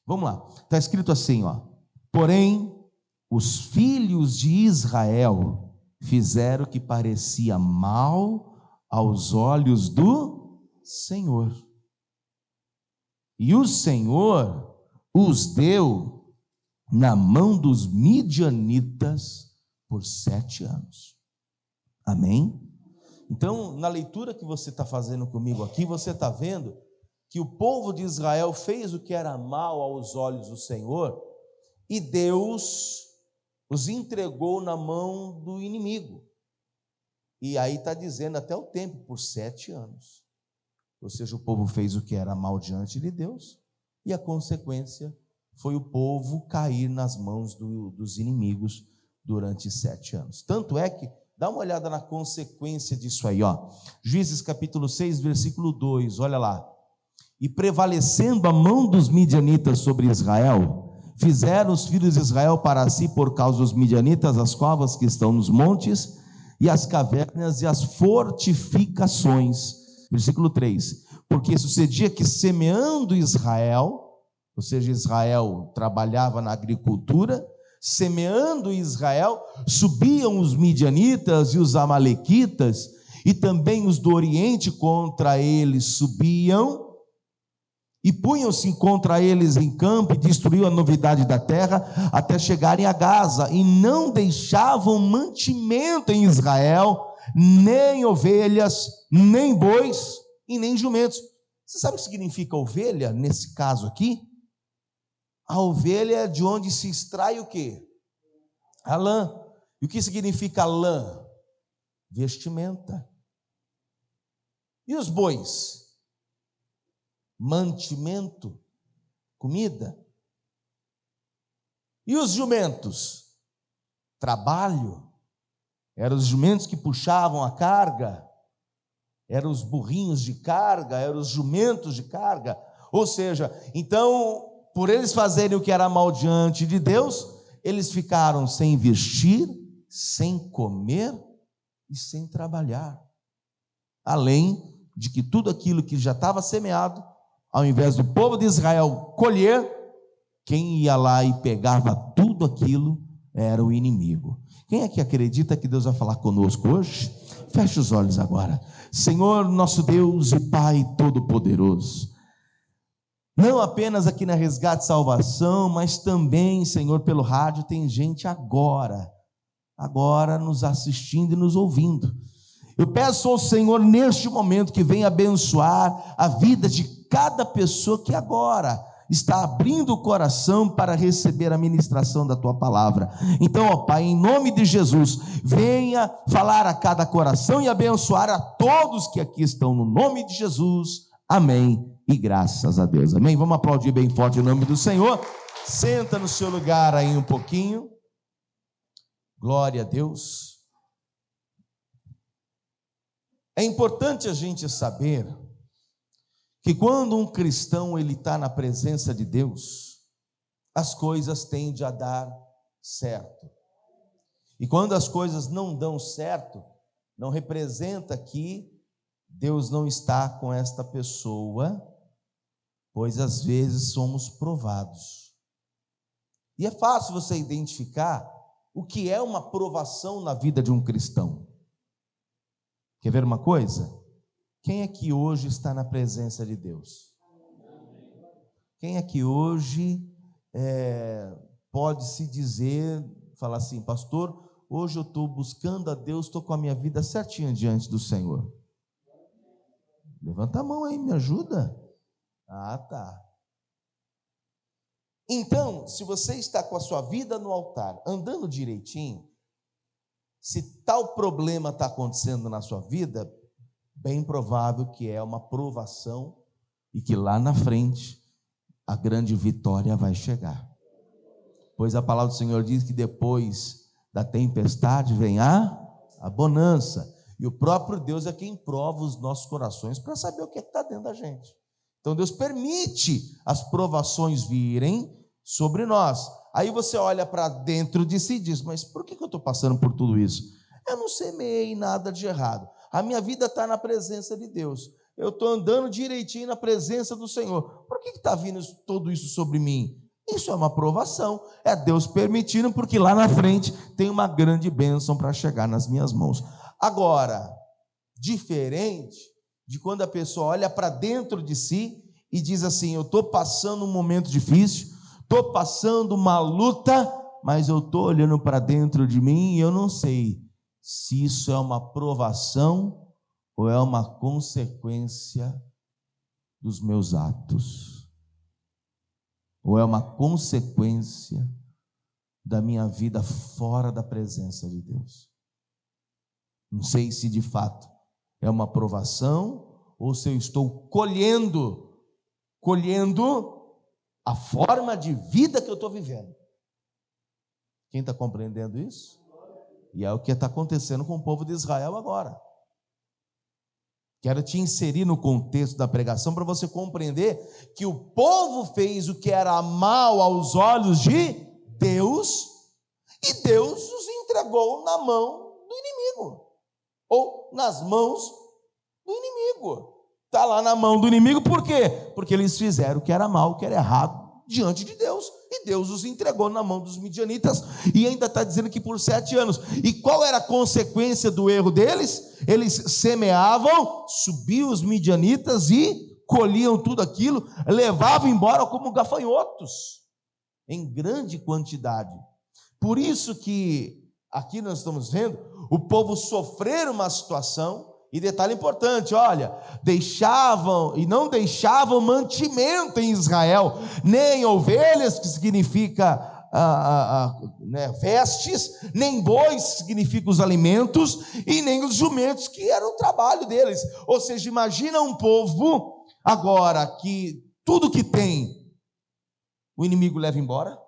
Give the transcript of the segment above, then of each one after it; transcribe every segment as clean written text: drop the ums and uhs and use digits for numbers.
Vamos lá, está escrito assim, ó. Porém, os filhos de Israel fizeram o que parecia mal aos olhos do Senhor. E o Senhor os deu na mão dos midianitas por 7 anos. Amém? Então, na leitura que você está fazendo comigo aqui, você está vendo que o povo de Israel fez o que era mal aos olhos do Senhor, e Deus os entregou na mão do inimigo. E aí está dizendo até o tempo, por 7 anos. Ou seja, o povo fez o que era mal diante de Deus, e a consequência foi o povo cair nas mãos dos inimigos durante 7 anos. Tanto é que, dá uma olhada na consequência disso aí, ó. Juízes capítulo 6, versículo 2, olha lá. E prevalecendo a mão dos midianitas sobre Israel, fizeram os filhos de Israel para si, por causa dos midianitas, as covas que estão nos montes, e as cavernas e as fortificações. Versículo 3. Porque sucedia que, semeando Israel, ou seja, Israel trabalhava na agricultura, semeando Israel, subiam os midianitas e os amalequitas, e também os do Oriente contra eles subiam, e punham-se contra eles em campo, e destruíam a novidade da terra, até chegarem a Gaza, e não deixavam mantimento em Israel, nem ovelhas, nem bois, e nem jumentos. Você sabe o que significa ovelha, nesse caso aqui? A ovelha é de onde se extrai o quê? A lã. E o que significa lã? Vestimenta. E os bois? Mantimento, comida. E os jumentos? Trabalho. Eram os jumentos que puxavam a carga, eram os burrinhos de carga, eram os jumentos de carga. Ou seja, então, por eles fazerem o que era mal diante de Deus, eles ficaram sem vestir, sem comer e sem trabalhar. Além de que tudo aquilo que já estava semeado, ao invés do povo de Israel colher, quem ia lá e pegava tudo aquilo era o inimigo. Quem é que acredita que Deus vai falar conosco hoje? Feche os olhos agora. Senhor, nosso Deus e Pai Todo-Poderoso, não apenas aqui na Resgate Salvação, mas também, Senhor, pelo rádio, tem gente agora nos assistindo e nos ouvindo. Eu peço ao Senhor neste momento que venha abençoar a vida de cada pessoa que agora está abrindo o coração para receber a ministração da Tua palavra. Então, ó Pai, em nome de Jesus, venha falar a cada coração e abençoar a todos que aqui estão, no nome de Jesus. Amém. E graças a Deus. Amém. Vamos aplaudir bem forte o nome do Senhor. Senta no seu lugar aí um pouquinho. Glória a Deus. É importante a gente saber que quando um cristão ele está na presença de Deus, as coisas tendem a dar certo. E quando as coisas não dão certo, não representa que Deus não está com esta pessoa, pois às vezes somos provados. E é fácil você identificar o que é uma provação na vida de um cristão. Quer ver uma coisa? Quem é que hoje está na presença de Deus? Quem é que hoje pode se dizer, falar assim, pastor, hoje eu estou buscando a Deus, estou com a minha vida certinha diante do Senhor? Levanta a mão aí, me ajuda. Ah, tá. Então, se você está com a sua vida no altar, andando direitinho, se tal problema está acontecendo na sua vida, bem provável que é uma provação e que lá na frente a grande vitória vai chegar. Pois a palavra do Senhor diz que depois da tempestade vem a bonança. E o próprio Deus é quem prova os nossos corações para saber o que está dentro da gente. Então Deus permite as provações virem sobre nós. Aí você olha para dentro de si e diz, mas por que eu estou passando por tudo isso? Eu não semeei nada de errado. A minha vida está na presença de Deus. eu estou andando direitinho na presença do Senhor. Por que está vindo tudo isso sobre mim? Isso é uma provação, é Deus permitindo, porque lá na frente tem uma grande bênção para chegar nas minhas mãos. Agora, diferente de quando a pessoa olha para dentro de si e diz assim: eu estou passando um momento difícil, estou passando uma luta, mas eu estou olhando para dentro de mim e eu não sei se isso é uma provação ou é uma consequência dos meus atos, ou é uma consequência da minha vida fora da presença de Deus. Não sei se de fato é uma provação ou se eu estou colhendo a forma de vida que eu estou vivendo. Quem está compreendendo isso? E é o que está acontecendo com o povo de Israel agora. Quero te inserir no contexto da pregação para você compreender que o povo fez o que era mal aos olhos de Deus, e Deus os entregou na mão do inimigo, ou nas mãos do inimigo. Está lá na mão do inimigo, por quê? Porque eles fizeram o que era mal, o que era errado diante de Deus, e Deus os entregou na mão dos midianitas, e ainda está dizendo que por 7 anos. E qual era a consequência do erro deles? Eles semeavam, subiam os midianitas e colhiam tudo aquilo, levavam embora como gafanhotos, em grande quantidade. Por isso que aqui nós estamos vendo o povo sofrer uma situação. E detalhe importante, olha, não deixavam mantimento em Israel, nem ovelhas, que significa vestes, nem bois, que significa os alimentos, e nem os jumentos, que era o trabalho deles. Ou seja, imagina um povo agora que tudo que tem o inimigo leva embora,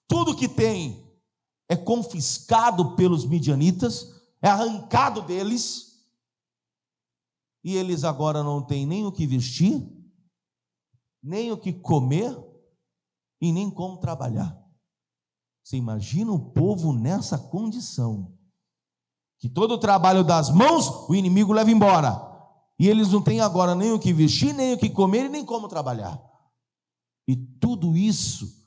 tudo que tem é confiscado pelos midianitas, é arrancado deles, e eles agora não têm nem o que vestir, nem o que comer, e nem como trabalhar. Você imagina o povo nessa condição, que todo o trabalho das mãos, o inimigo leva embora, e eles não têm agora nem o que vestir, nem o que comer, e nem como trabalhar. E tudo isso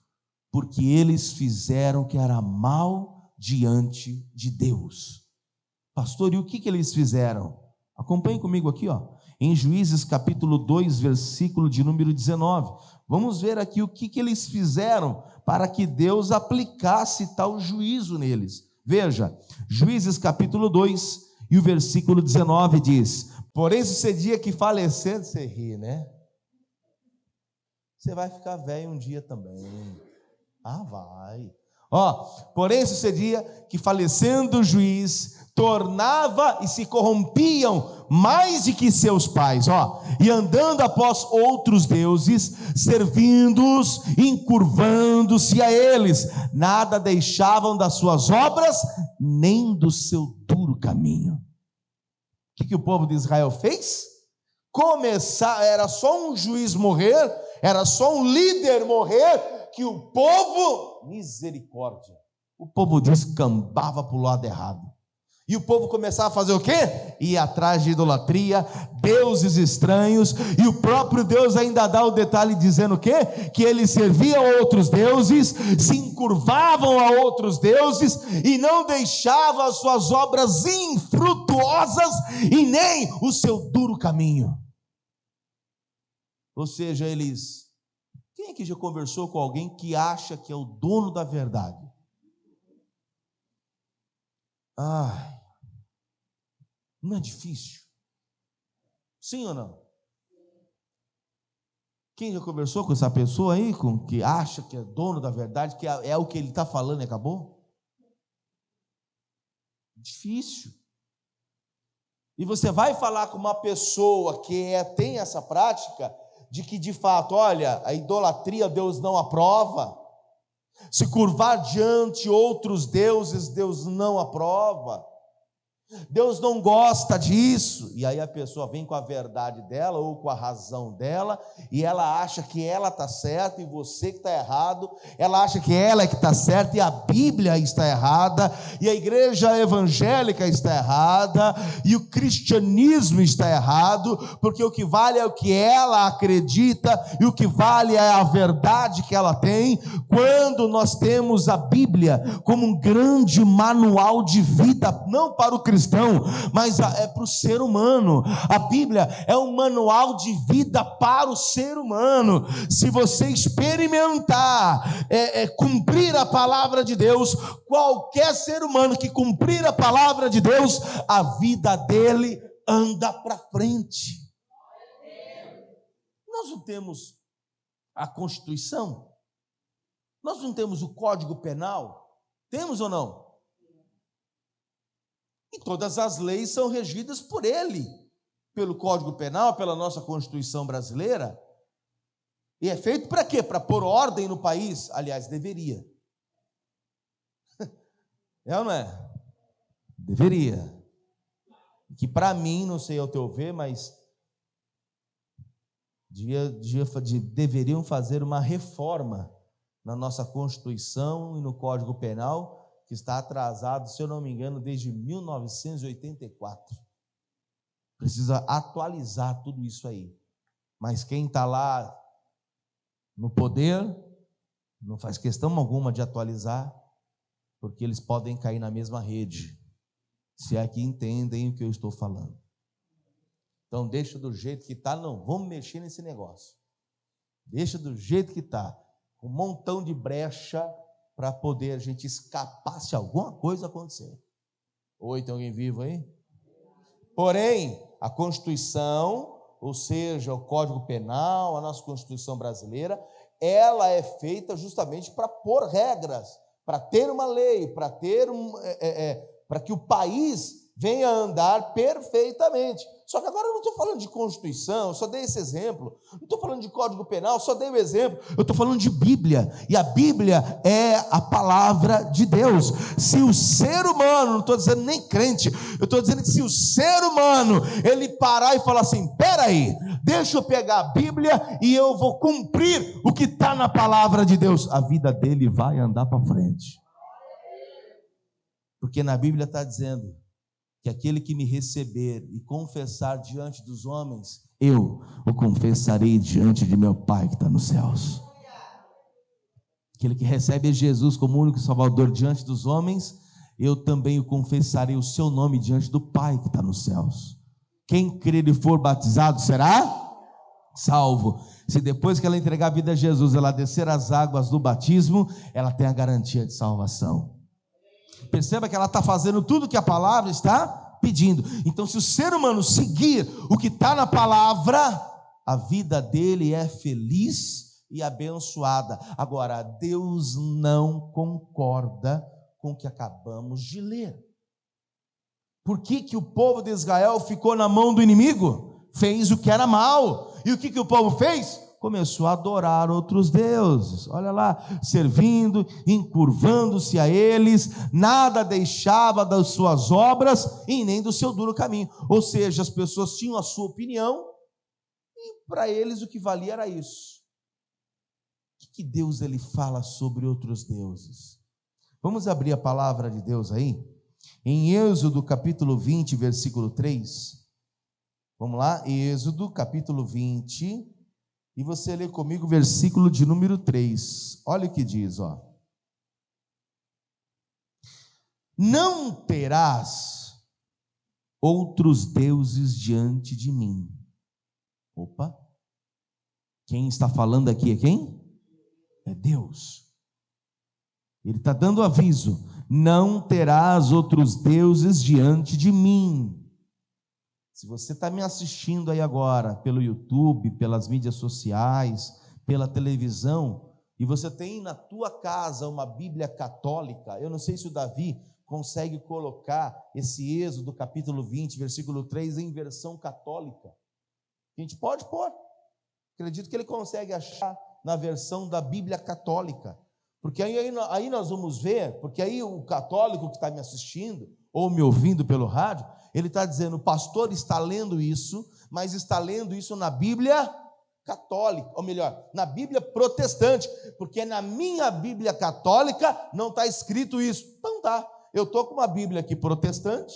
porque eles fizeram o que era mal diante de Deus. Pastor, e o que eles fizeram? Acompanhe comigo aqui, em Juízes capítulo 2, versículo de número 19. Vamos ver aqui o que eles fizeram para que Deus aplicasse tal juízo neles. Veja, Juízes capítulo 2 e o versículo 19 diz: porém sucedia que falecendo, você ri, né? Você vai ficar velho um dia também. Vai. Porém sucedia que falecendo o juiz, tornava e se corrompiam mais do que seus pais, e andando após outros deuses, servindo-os, encurvando-se a eles, nada deixavam das suas obras, nem do seu duro caminho. O que o povo de Israel fez? Era só um juiz morrer, era só um líder morrer, que o povo, misericórdia, o povo descambava para o lado errado. E o povo começava a fazer o quê? Ir atrás de idolatria, deuses estranhos, e o próprio Deus ainda dá o detalhe dizendo o quê? Que eles serviam a outros deuses, se encurvavam a outros deuses, e não deixavam as suas obras infrutuosas, e nem o seu duro caminho. Ou seja, quem aqui já conversou com alguém que acha que é o dono da verdade? Não é difícil? Sim ou não? Quem já conversou com essa pessoa aí, que acha que é dono da verdade, que é o que ele está falando e acabou? Difícil. E você vai falar com uma pessoa que tem essa prática, de que de fato, olha, a idolatria Deus não aprova, se curvar diante outros deuses, Deus não aprova, Deus não gosta disso. E aí a pessoa vem com a verdade dela ou com a razão dela, e ela acha que ela está certa e você que está errado. Ela acha que ela é que está certa e a Bíblia está errada, e a igreja evangélica está errada, e o cristianismo está errado, porque o que vale é o que ela acredita, e o que vale é a verdade que ela tem, quando nós temos a Bíblia como um grande manual de vida, não para o cristão, mas é para o ser humano. A Bíblia é um manual de vida para o ser humano. Se você experimentar cumprir a palavra de Deus, qualquer ser humano que cumprir a palavra de Deus, a vida dele anda para frente. Nós não temos a Constituição? Nós não temos o Código Penal? Temos ou não? E todas as leis são regidas por ele, pelo Código Penal, pela nossa Constituição brasileira. E é feito para quê? Para pôr ordem no país? Aliás, deveria. É ou não é? Deveria. Que para mim, não sei ao teu ver, mas deveriam fazer uma reforma na nossa Constituição e no Código Penal, que está atrasado, se eu não me engano, desde 1984. Precisa atualizar tudo isso aí. Mas quem está lá no poder não faz questão alguma de atualizar, porque eles podem cair na mesma rede, se é que entendem o que eu estou falando. Então deixa do jeito que está, não vamos mexer nesse negócio. Deixa do jeito que está, um montão de brecha para poder a gente escapar se alguma coisa acontecer. Oi, tem alguém vivo aí? Porém, a Constituição, ou seja, o Código Penal, a nossa Constituição brasileira, ela é feita justamente para pôr regras, para ter uma lei, para ter para que o país venha a andar perfeitamente. Só que agora eu não estou falando de Constituição, eu só dei esse exemplo. Não estou falando de Código Penal, só dei o exemplo. Eu estou falando de Bíblia. E a Bíblia é a palavra de Deus. Se o ser humano, não estou dizendo nem crente, eu estou dizendo que se o ser humano, ele parar e falar assim, peraí, deixa eu pegar a Bíblia e eu vou cumprir o que está na palavra de Deus, a vida dele vai andar para frente. Porque na Bíblia está dizendo que aquele que me receber e confessar diante dos homens, eu o confessarei diante de meu Pai que está nos céus. Aquele que recebe Jesus como único Salvador diante dos homens, eu também o confessarei o seu nome diante do Pai que está nos céus. Quem crer e for batizado será salvo. Se depois que ela entregar a vida a Jesus, ela descer as águas do batismo, ela tem a garantia de salvação. Perceba que ela está fazendo tudo que a palavra está pedindo. Então, se o ser humano seguir o que está na palavra, a vida dele é feliz e abençoada. Agora, Deus não concorda com o que acabamos de ler. Por que o povo de Israel ficou na mão do inimigo? Fez o que era mal. E o que o povo fez? Começou a adorar outros deuses, olha lá, servindo, encurvando-se a eles, nada deixava das suas obras e nem do seu duro caminho. Ou seja, as pessoas tinham a sua opinião e para eles o que valia era isso. O que Deus ele fala sobre outros deuses? Vamos abrir a palavra de Deus aí? Em Êxodo capítulo 20, versículo 3. Vamos lá, Êxodo capítulo 20. E você lê comigo o versículo de número 3. Olha o que diz, ó. Não terás outros deuses diante de mim. Opa. Quem está falando aqui é quem? É Deus. Ele está dando aviso. Não terás outros deuses diante de mim. Se você está me assistindo aí agora pelo YouTube, pelas mídias sociais, pela televisão, e você tem na tua casa uma Bíblia católica, eu não sei se o Davi consegue colocar esse Êxodo capítulo 20, versículo 3 em versão católica. A gente pode pôr. Acredito que ele consegue achar na versão da Bíblia católica. Porque aí nós vamos ver, porque aí o católico que está me assistindo, ou me ouvindo pelo rádio, ele está dizendo, o pastor está lendo isso, mas está lendo isso na Bíblia católica, ou melhor, na Bíblia protestante, porque na minha Bíblia católica não está escrito isso. Então tá, eu estou com uma Bíblia aqui protestante,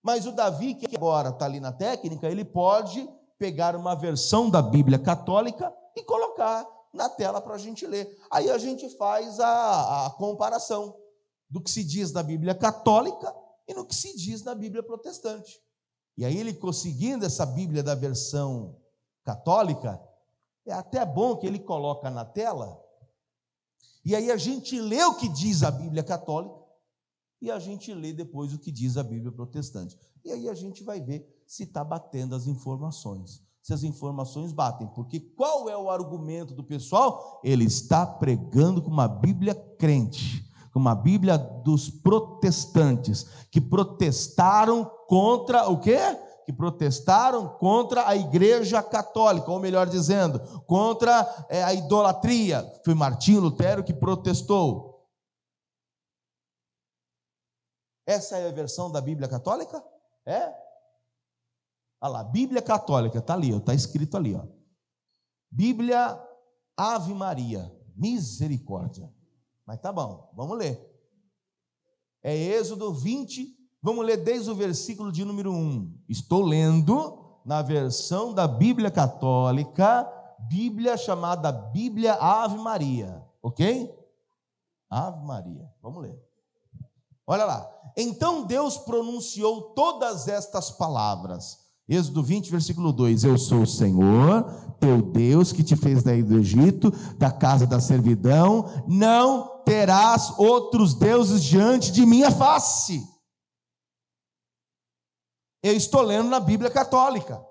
mas o Davi, que agora está ali na técnica, ele pode pegar uma versão da Bíblia católica e colocar na tela para a gente ler. Aí a gente faz a comparação do que se diz na Bíblia católica e no que se diz na Bíblia protestante. E aí ele conseguindo essa Bíblia da versão católica, é até bom que ele coloca na tela, e aí a gente lê o que diz a Bíblia católica, e a gente lê depois o que diz a Bíblia protestante. E aí a gente vai ver se está batendo as informações, se as informações batem, porque qual é o argumento do pessoal? Ele está pregando com uma Bíblia crente, com uma Bíblia dos protestantes, que protestaram contra o quê? Que protestaram contra a Igreja Católica, ou melhor dizendo, contra a idolatria. Foi Martinho Lutero que protestou. Essa é a versão da Bíblia Católica? É? Olha lá, Bíblia Católica, está ali, está escrito ali, ó. Bíblia Ave Maria, misericórdia. Mas tá bom, vamos ler. É Êxodo 20, vamos ler desde o versículo de número 1. Estou lendo na versão da Bíblia Católica, Bíblia chamada Bíblia Ave Maria, ok? Ave Maria, vamos ler. Olha lá. Então Deus pronunciou todas estas palavras. Êxodo 20, versículo 2. Eu sou o Senhor, teu Deus, que te fez daí do Egito, da casa da servidão. Não terás outros deuses diante de minha face. Eu estou lendo na Bíblia Católica.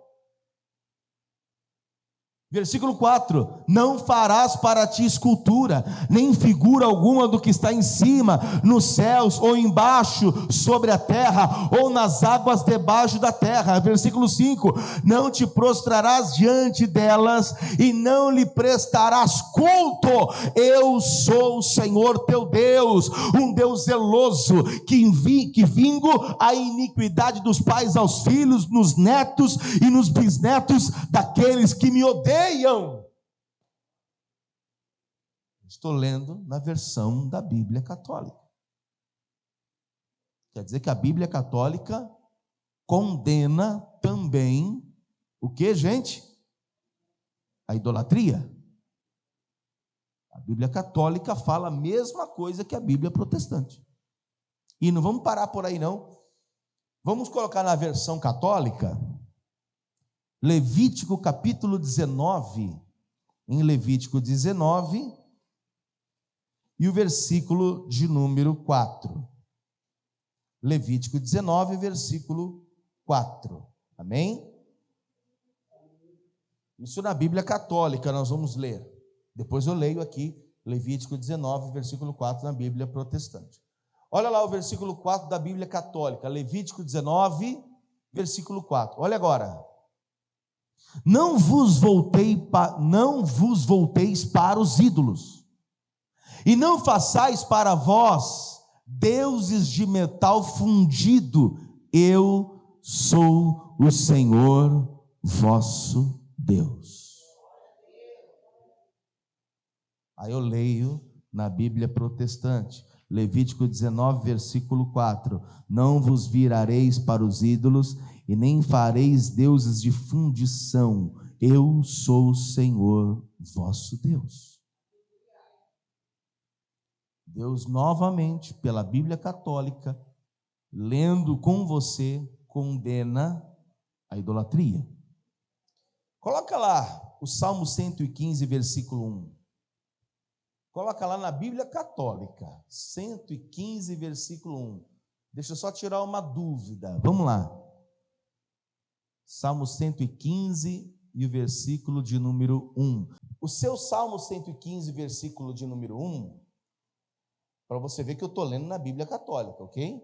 Versículo 4, não farás para ti escultura, nem figura alguma do que está em cima, nos céus, ou embaixo, sobre a terra, ou nas águas debaixo da terra. Versículo 5, não te prostrarás diante delas, e não lhe prestarás culto. Eu sou o Senhor teu Deus, um Deus zeloso, que vingo a iniquidade dos pais aos filhos, nos netos e nos bisnetos daqueles que me odeiam. Estou lendo na versão da Bíblia Católica. Quer dizer que a Bíblia Católica condena também o que, gente? A idolatria. A Bíblia Católica fala a mesma coisa que a Bíblia Protestante. E não vamos parar por aí não. Vamos colocar na versão católica Levítico capítulo 19, em Levítico 19, e o versículo de número 4. Levítico 19, versículo 4. Amém? Isso na Bíblia Católica nós vamos ler. Depois eu leio aqui Levítico 19, versículo 4 na Bíblia Protestante. Olha lá o versículo 4 da Bíblia Católica, Levítico 19, versículo 4. Olha agora. Não vos volteis para os ídolos, e não façais para vós deuses de metal fundido. Eu sou o Senhor vosso Deus. Aí eu leio na Bíblia Protestante, Levítico 19, versículo 4. Não vos virareis para os ídolos, e nem fareis deuses de fundição. Eu sou o Senhor vosso Deus. Deus novamente, pela Bíblia Católica, lendo com você, condena a idolatria. Coloca lá o Salmo 115, versículo 1. Coloca lá na Bíblia Católica, 115, versículo 1. Deixa eu só tirar uma dúvida. Vamos lá. Salmo 115 e o versículo de número 1. O seu Salmo 115, versículo de número 1, para você ver que eu estou lendo na Bíblia Católica, ok?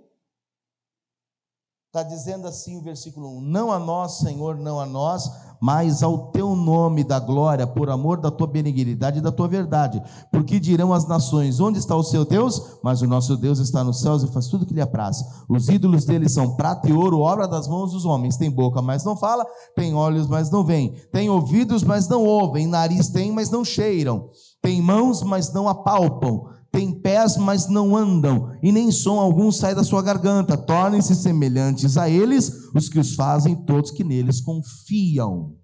Está dizendo assim o versículo 1: não a nós, Senhor, não a nós, mas ao teu nome da glória, por amor da tua benignidade e da tua verdade. Porque dirão as nações: onde está o seu Deus? Mas o nosso Deus está nos céus e faz tudo o que lhe apraz. Os ídolos dele são prata e ouro, obra das mãos dos homens. Tem boca, mas não fala; tem olhos, mas não veem; tem ouvidos, mas não ouvem; nariz tem, mas não cheiram; tem mãos, mas não apalpam; tem pés, mas não andam, e nem som algum sai da sua garganta. Tornem-se semelhantes a eles os que os fazem, todos que neles confiam.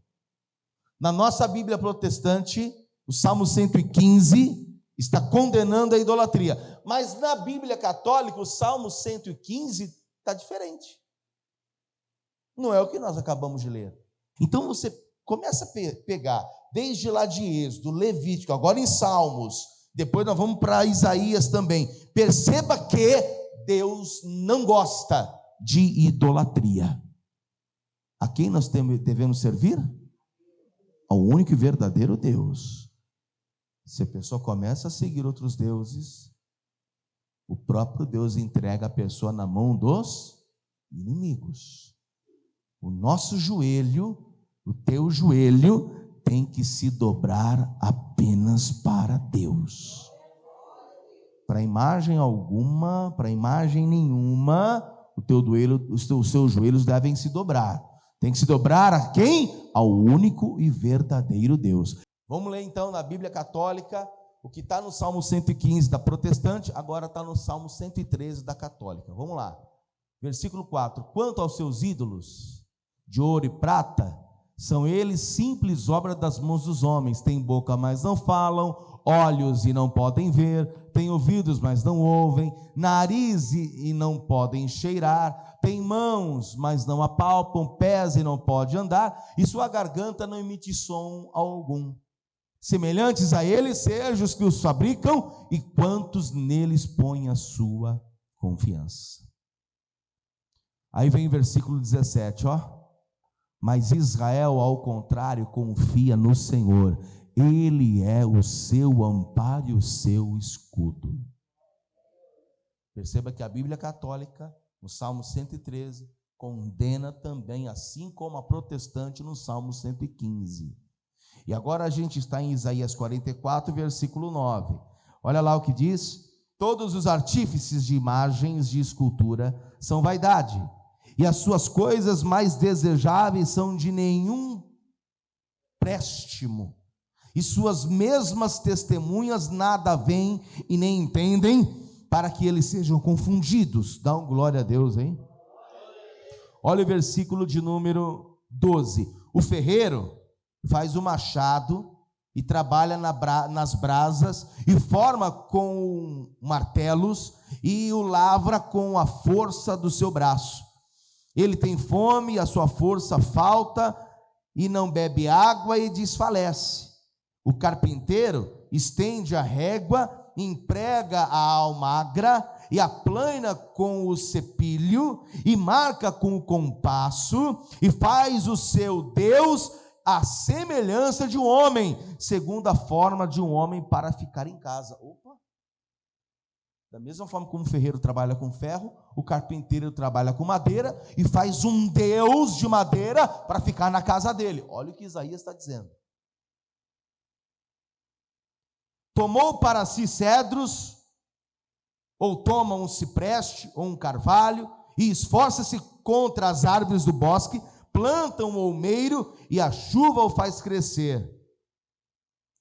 Na nossa Bíblia protestante, o Salmo 115 está condenando a idolatria, mas na Bíblia católica, o Salmo 115 está diferente. Não é o que nós acabamos de ler. Então você começa a pegar, desde lá de Êxodo, Levítico, agora em Salmos, depois nós vamos para Isaías também. Perceba que Deus não gosta de idolatria. A quem nós devemos servir? Ao único e verdadeiro Deus. Se a pessoa começa a seguir outros deuses, o próprio Deus entrega a pessoa na mão dos inimigos. O nosso joelho, o teu joelho, tem que se dobrar apenas para Deus. Para imagem alguma, para imagem nenhuma, os seus joelhos devem se dobrar. Tem que se dobrar a quem? Ao único e verdadeiro Deus. Vamos ler então na Bíblia católica, o que está no Salmo 115 da protestante, agora está no Salmo 113 da católica. Vamos lá. Versículo 4. Quanto aos seus ídolos de ouro e prata, são eles simples obra das mãos dos homens. Têm boca, mas não falam; olhos e não podem ver; têm ouvidos, mas não ouvem; nariz e não podem cheirar; têm mãos, mas não apalpam; pés e não podem andar; e sua garganta não emite som algum. Semelhantes a eles sejam os que os fabricam, e quantos neles põem a sua confiança. Aí vem o versículo 17, ó. Mas Israel, ao contrário, confia no Senhor. Ele é o seu amparo e o seu escudo. Perceba que a Bíblia católica, no Salmo 113, condena também, assim como a protestante no Salmo 115. E agora a gente está em Isaías 44, versículo 9. Olha lá o que diz: todos os artífices de imagens de escultura são vaidade, e as suas coisas mais desejáveis são de nenhum préstimo, e suas mesmas testemunhas nada veem e nem entendem, para que eles sejam confundidos. Dá um glória a Deus, hein? Olha o versículo de número 12. O ferreiro faz o machado e trabalha nas brasas, e forma com martelos, e o lavra com a força do seu braço. Ele tem fome, a sua força falta, e não bebe água e desfalece. O carpinteiro estende a régua, emprega a almagra, e aplana com o cepilho, e marca com o compasso, e faz o seu Deus a semelhança de um homem, segundo a forma de um homem, para ficar em casa. Opa! Da mesma forma como o ferreiro trabalha com ferro, o carpinteiro trabalha com madeira e faz um Deus de madeira para ficar na casa dele. Olha o que Isaías está dizendo. Tomou para si cedros, ou toma um cipreste ou um carvalho, e esforça-se contra as árvores do bosque, planta um olmeiro e a chuva o faz crescer.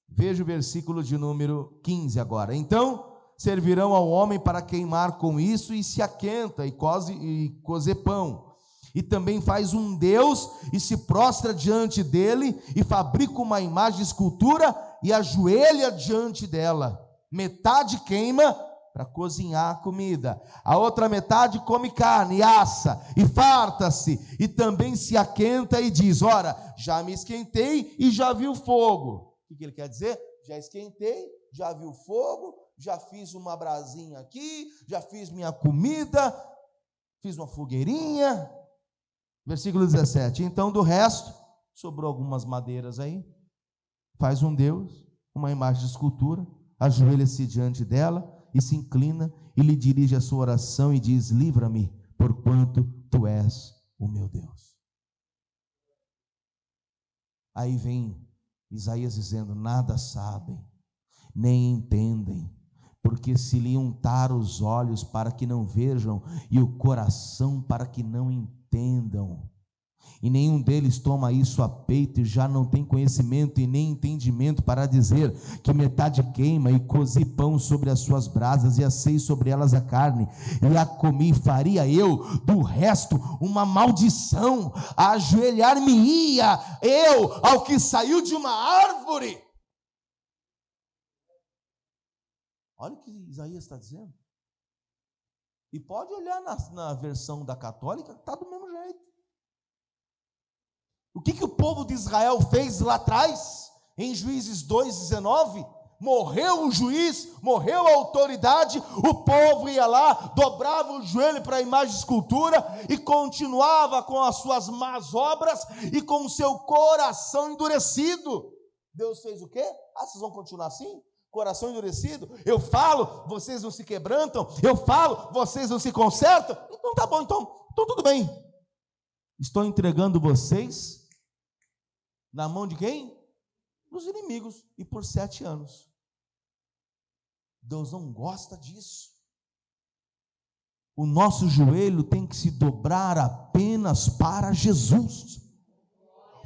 Veja o versículo de número 15 agora. Então servirão ao homem para queimar com isso, e se aquenta e coze pão. E também faz um Deus e se prostra diante dele, e fabrica uma imagem de escultura e ajoelha diante dela. Metade queima para cozinhar a comida, a outra metade come carne e assa e farta-se, e também se aquenta e diz: ora, já me esquentei e já vi o fogo. O que ele quer dizer? Já esquentei, já vi o fogo, já fiz uma brasinha aqui, já fiz minha comida, fiz uma fogueirinha. Versículo 17. Então do resto, sobrou algumas madeiras aí, faz um Deus, uma imagem de escultura, ajoelha-se diante dela e se inclina e lhe dirige a sua oração e diz: livra-me, porquanto tu és o meu Deus. Aí vem Isaías dizendo: nada sabem, nem entendem, porque se lhe untaram os olhos para que não vejam, e o coração para que não entendam. E nenhum deles toma isso a peito, e já não tem conhecimento e nem entendimento para dizer que metade queima, e cozi pão sobre as suas brasas, e assei sobre elas a carne, e a comi. Faria eu do resto uma maldição, ajoelhar-me-ia eu ao que saiu de uma árvore. Olha o que Isaías está dizendo. E pode olhar na versão da católica, está do mesmo jeito. O que o povo de Israel fez lá atrás, em Juízes 2:19? Morreu o juiz, morreu a autoridade, o povo ia lá, dobrava o joelho para a imagem de escultura e continuava com as suas más obras e com o seu coração endurecido. Deus fez o quê? Vocês vão continuar assim? Coração endurecido? Eu falo, vocês não se quebrantam, eu falo, vocês não se consertam? Então tá bom, então tudo bem. Estou entregando vocês na mão de quem? Dos inimigos, e por 7 anos. Deus não gosta disso. O nosso joelho tem que se dobrar apenas para Jesus.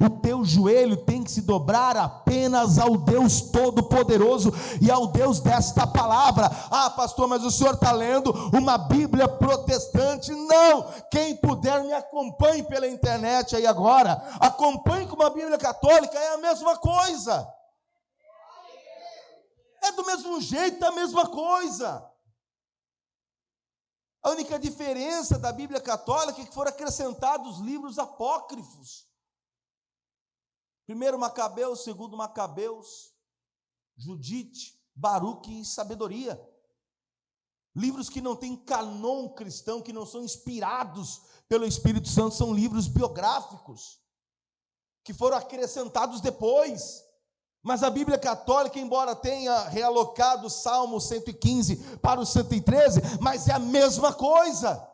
O teu joelho tem que se dobrar apenas ao Deus Todo-Poderoso e ao Deus desta palavra. Ah, pastor, mas o senhor está lendo uma Bíblia protestante? Não! Quem puder me acompanhe pela internet aí agora. Acompanhe com uma Bíblia católica, é a mesma coisa. É do mesmo jeito, é a mesma coisa. A única diferença da Bíblia católica é que foram acrescentados livros apócrifos. 1 Macabeus, 2 Macabeus, Judite, Baruque e Sabedoria. Livros que não têm canon cristão, que não são inspirados pelo Espírito Santo, são livros biográficos, que foram acrescentados depois. Mas a Bíblia católica, embora tenha realocado o Salmo 115 para o 113, mas é a mesma coisa.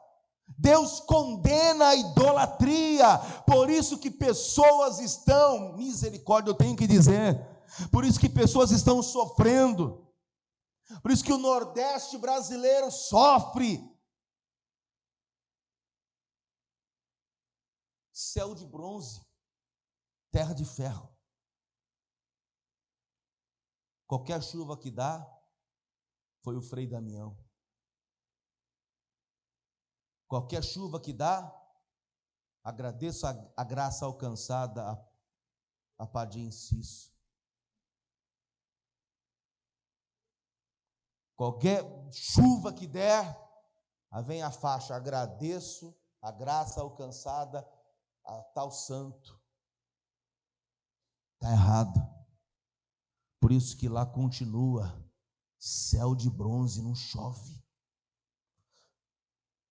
Deus condena a idolatria, por isso que pessoas estão, misericórdia eu tenho que dizer, por isso que pessoas estão sofrendo, por isso que o Nordeste brasileiro sofre. Céu de bronze, terra de ferro. Qualquer chuva que dá, foi o Frei Damião. Qualquer chuva que dá, agradeço a graça alcançada a Padim Inciso. Qualquer chuva que der, vem a faixa, agradeço a graça alcançada a tal santo. Está errado. Por isso que lá continua, céu de bronze, não chove.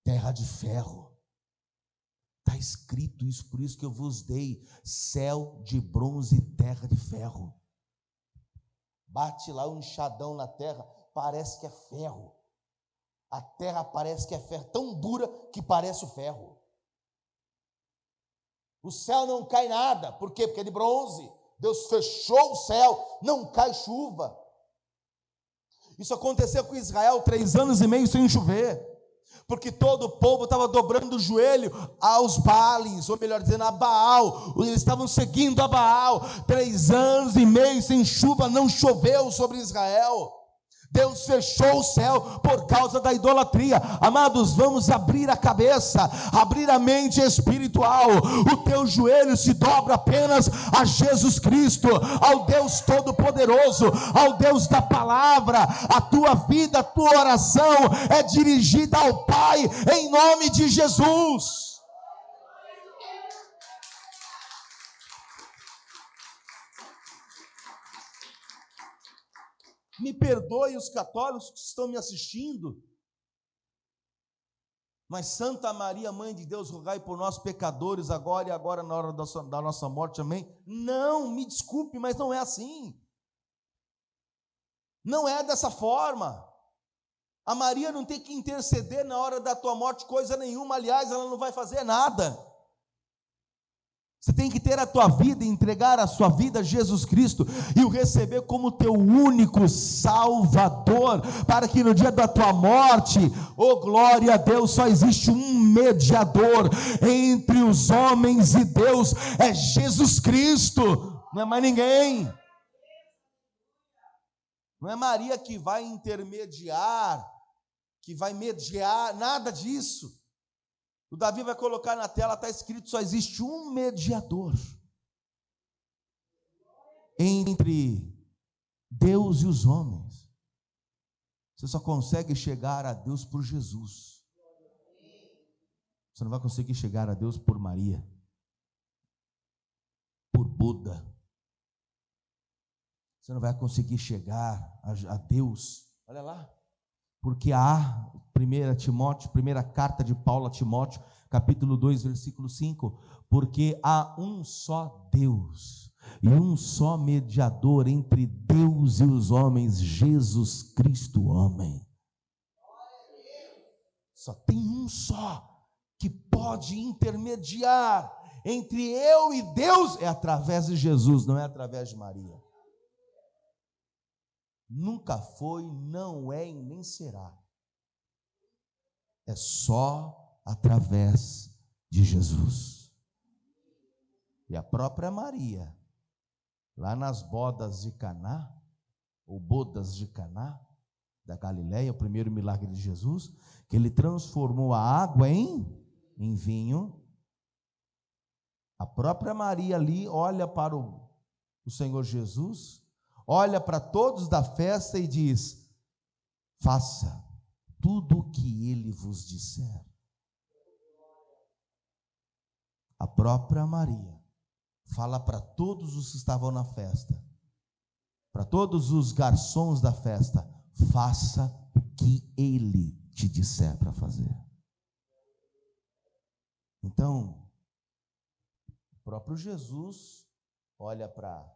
Terra de ferro. Está escrito isso, por isso que eu vos dei céu de bronze e terra de ferro. Bate lá um enxadão na terra, parece que é ferro. A terra parece que é ferro, tão dura que parece o ferro. O céu não cai nada, por quê? Porque é de bronze. Deus fechou o céu, não cai chuva. Isso aconteceu com Israel 3 anos e meio sem chover, porque todo o povo estava dobrando o joelho aos Baales, ou melhor dizendo, a Baal. Eles estavam seguindo a Baal. 3 anos e meio sem chuva, não choveu sobre Israel. Deus fechou o céu por causa da idolatria. Amados, vamos abrir a cabeça, abrir a mente espiritual. O teu joelho se dobra apenas a Jesus Cristo, ao Deus Todo-Poderoso, ao Deus da palavra. A tua vida, a tua oração é dirigida ao Pai, em nome de Jesus. Me perdoe os católicos que estão me assistindo, mas Santa Maria, Mãe de Deus, rogai por nós pecadores, agora e agora na hora da nossa morte, amém? Não, me desculpe, mas não é assim. Não é dessa forma. A Maria não tem que interceder na hora da tua morte coisa nenhuma, aliás, ela não vai fazer nada. Você tem que ter a tua vida, entregar a sua vida a Jesus Cristo e o receber como teu único Salvador, para que no dia da tua morte, oh glória a Deus, só existe um mediador entre os homens e Deus, é Jesus Cristo, não é mais ninguém. Não é Maria que vai intermediar, que vai mediar, nada disso. O Davi vai colocar na tela, está escrito, só existe um mediador entre Deus e os homens. Você só consegue chegar a Deus por Jesus. Você não vai conseguir chegar a Deus por Maria, por Buda. Você não vai conseguir chegar a Deus, olha lá, porque há, 1 Timóteo, primeira carta de Paulo a Timóteo, capítulo 2, versículo 5, porque há um só Deus e um só mediador entre Deus e os homens, Jesus Cristo, homem. Só tem um só que pode intermediar entre eu e Deus, é através de Jesus, não é através de Maria. Nunca foi, não é e nem será. É só através de Jesus. E a própria Maria, lá nas bodas de Caná, ou bodas de Caná, da Galileia, o primeiro milagre de Jesus, que ele transformou a água em vinho. A própria Maria ali olha para o Senhor Jesus, olha para todos da festa e diz: faça tudo o que ele vos disser. A própria Maria fala para todos os que estavam na festa, para todos os garçons da festa: faça o que ele te disser para fazer. Então, o próprio Jesus olha para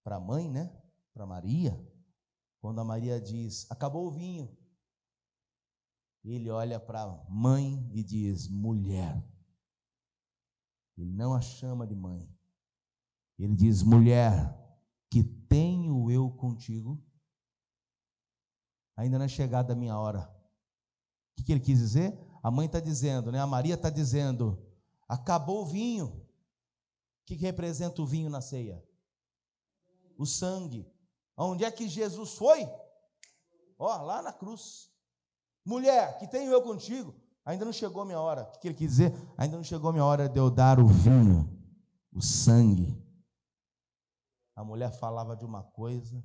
a mãe, né? Para Maria, quando a Maria diz: acabou o vinho. Ele olha para a mãe e diz: mulher. Ele não a chama de mãe. Ele diz: mulher, que tenho eu contigo? Ainda não é chegada a minha hora. O que ele quis dizer? A mãe está dizendo, né? A Maria está dizendo: acabou o vinho. O que representa o vinho na ceia? O sangue. Onde é que Jesus foi? Lá na cruz. Mulher, que tenho eu contigo? Ainda não chegou a minha hora. O que ele quis dizer? Ainda não chegou a minha hora de eu dar o vinho, o sangue. A mulher falava de uma coisa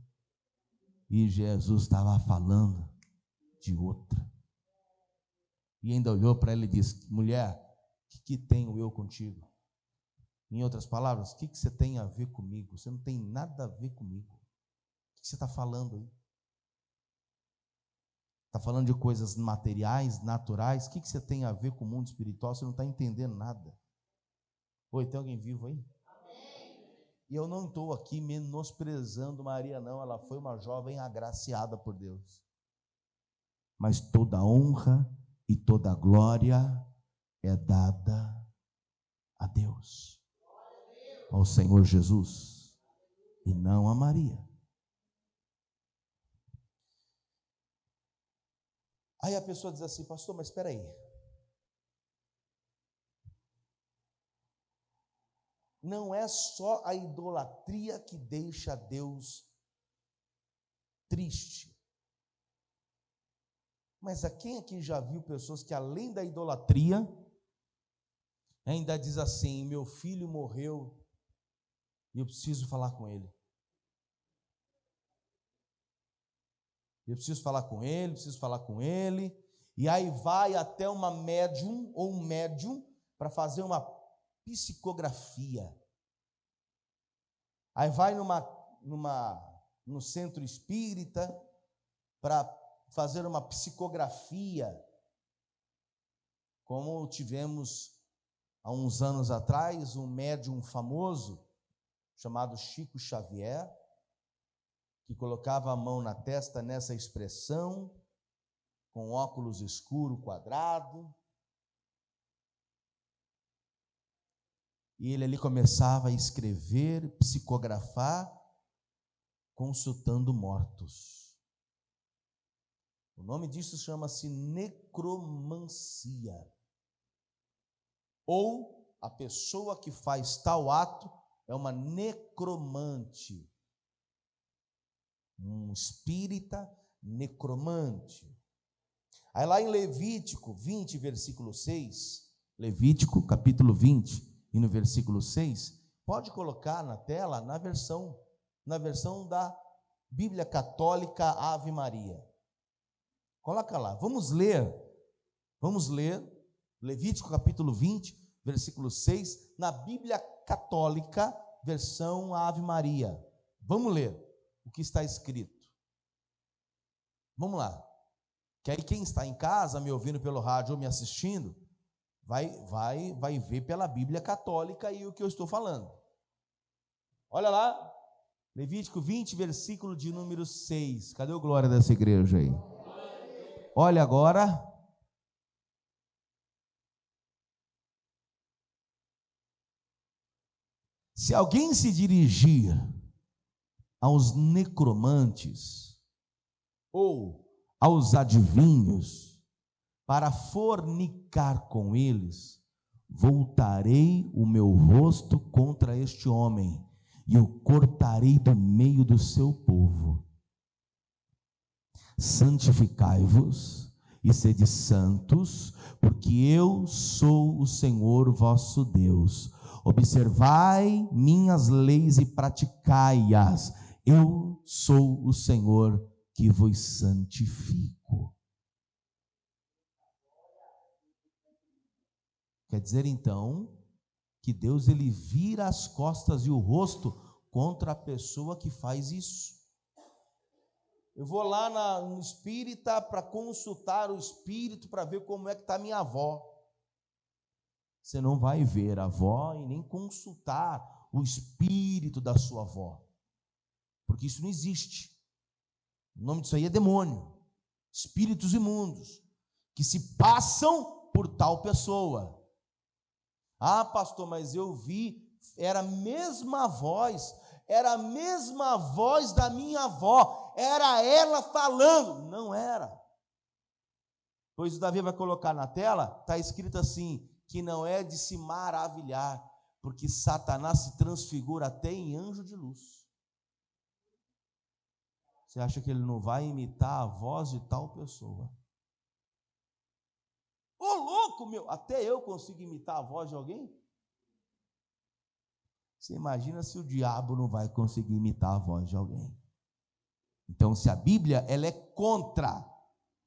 e Jesus estava falando de outra. E ainda olhou para ela e disse: mulher, o que tenho eu contigo? Em outras palavras, o que você tem a ver comigo? Você não tem nada a ver comigo. O que você está falando aí? Está falando de coisas materiais, naturais? O que você tem a ver com o mundo espiritual? Você não está entendendo nada. Oi, tem alguém vivo aí? E eu não estou aqui menosprezando Maria, não. Ela foi uma jovem agraciada por Deus. Mas toda honra e toda glória é dada a Deus, ao Senhor Jesus, e não a Maria. Aí a pessoa diz assim: pastor, mas espera aí. Não é só a idolatria que deixa Deus triste. Mas a quem aqui já viu pessoas que além da idolatria, ainda diz assim: meu filho morreu e eu preciso falar com ele. Eu preciso falar com ele, e aí vai até uma médium ou um médium para fazer uma psicografia. Aí vai no centro espírita para fazer uma psicografia, como tivemos há uns anos atrás um médium famoso chamado Chico Xavier, que colocava a mão na testa nessa expressão com óculos escuro, quadrado. E ele ali começava a escrever, psicografar, consultando mortos. O nome disso chama-se necromancia. Ou a pessoa que faz tal ato é uma necromante. Um espírita necromante. Aí lá em Levítico 20, versículo 6, Levítico capítulo 20 e no versículo 6, pode colocar na tela na versão da Bíblia Católica Ave Maria. Coloca lá, vamos ler Levítico capítulo 20, versículo 6, na Bíblia Católica, versão Ave Maria. Vamos ler o que está escrito. Vamos lá. Que aí quem está em casa, me ouvindo pelo rádio ou me assistindo, vai ver pela Bíblia Católica aí o que eu estou falando. Olha lá, Levítico 20, versículo de número 6. Cadê o glória dessa igreja aí? Olha agora. Se alguém se dirigir aos necromantes ou aos adivinhos para fornicar com eles, voltarei o meu rosto contra este homem e o cortarei do meio do seu povo. Santificai-vos e sede santos, porque eu sou o Senhor vosso Deus. Observai minhas leis e praticai-as. Eu sou o Senhor que vos santifico. Quer dizer então que Deus ele vira as costas e o rosto contra a pessoa que faz isso. Eu vou lá no espírita para consultar o espírito para ver como é que está minha avó. Você não vai ver a avó e nem consultar o espírito da sua avó, porque isso não existe. O nome disso aí é demônio, espíritos imundos, que se passam por tal pessoa. Ah, pastor, mas eu vi, era a mesma voz da minha avó, era ela falando. Não era. Pois o Davi vai colocar na tela, está escrito assim, que não é de se maravilhar, porque Satanás se transfigura até em anjo de luz. Você acha que ele não vai imitar a voz de tal pessoa? Ô louco, meu, até eu consigo imitar a voz de alguém? Você imagina se o diabo não vai conseguir imitar a voz de alguém? Então, se a Bíblia ela é contra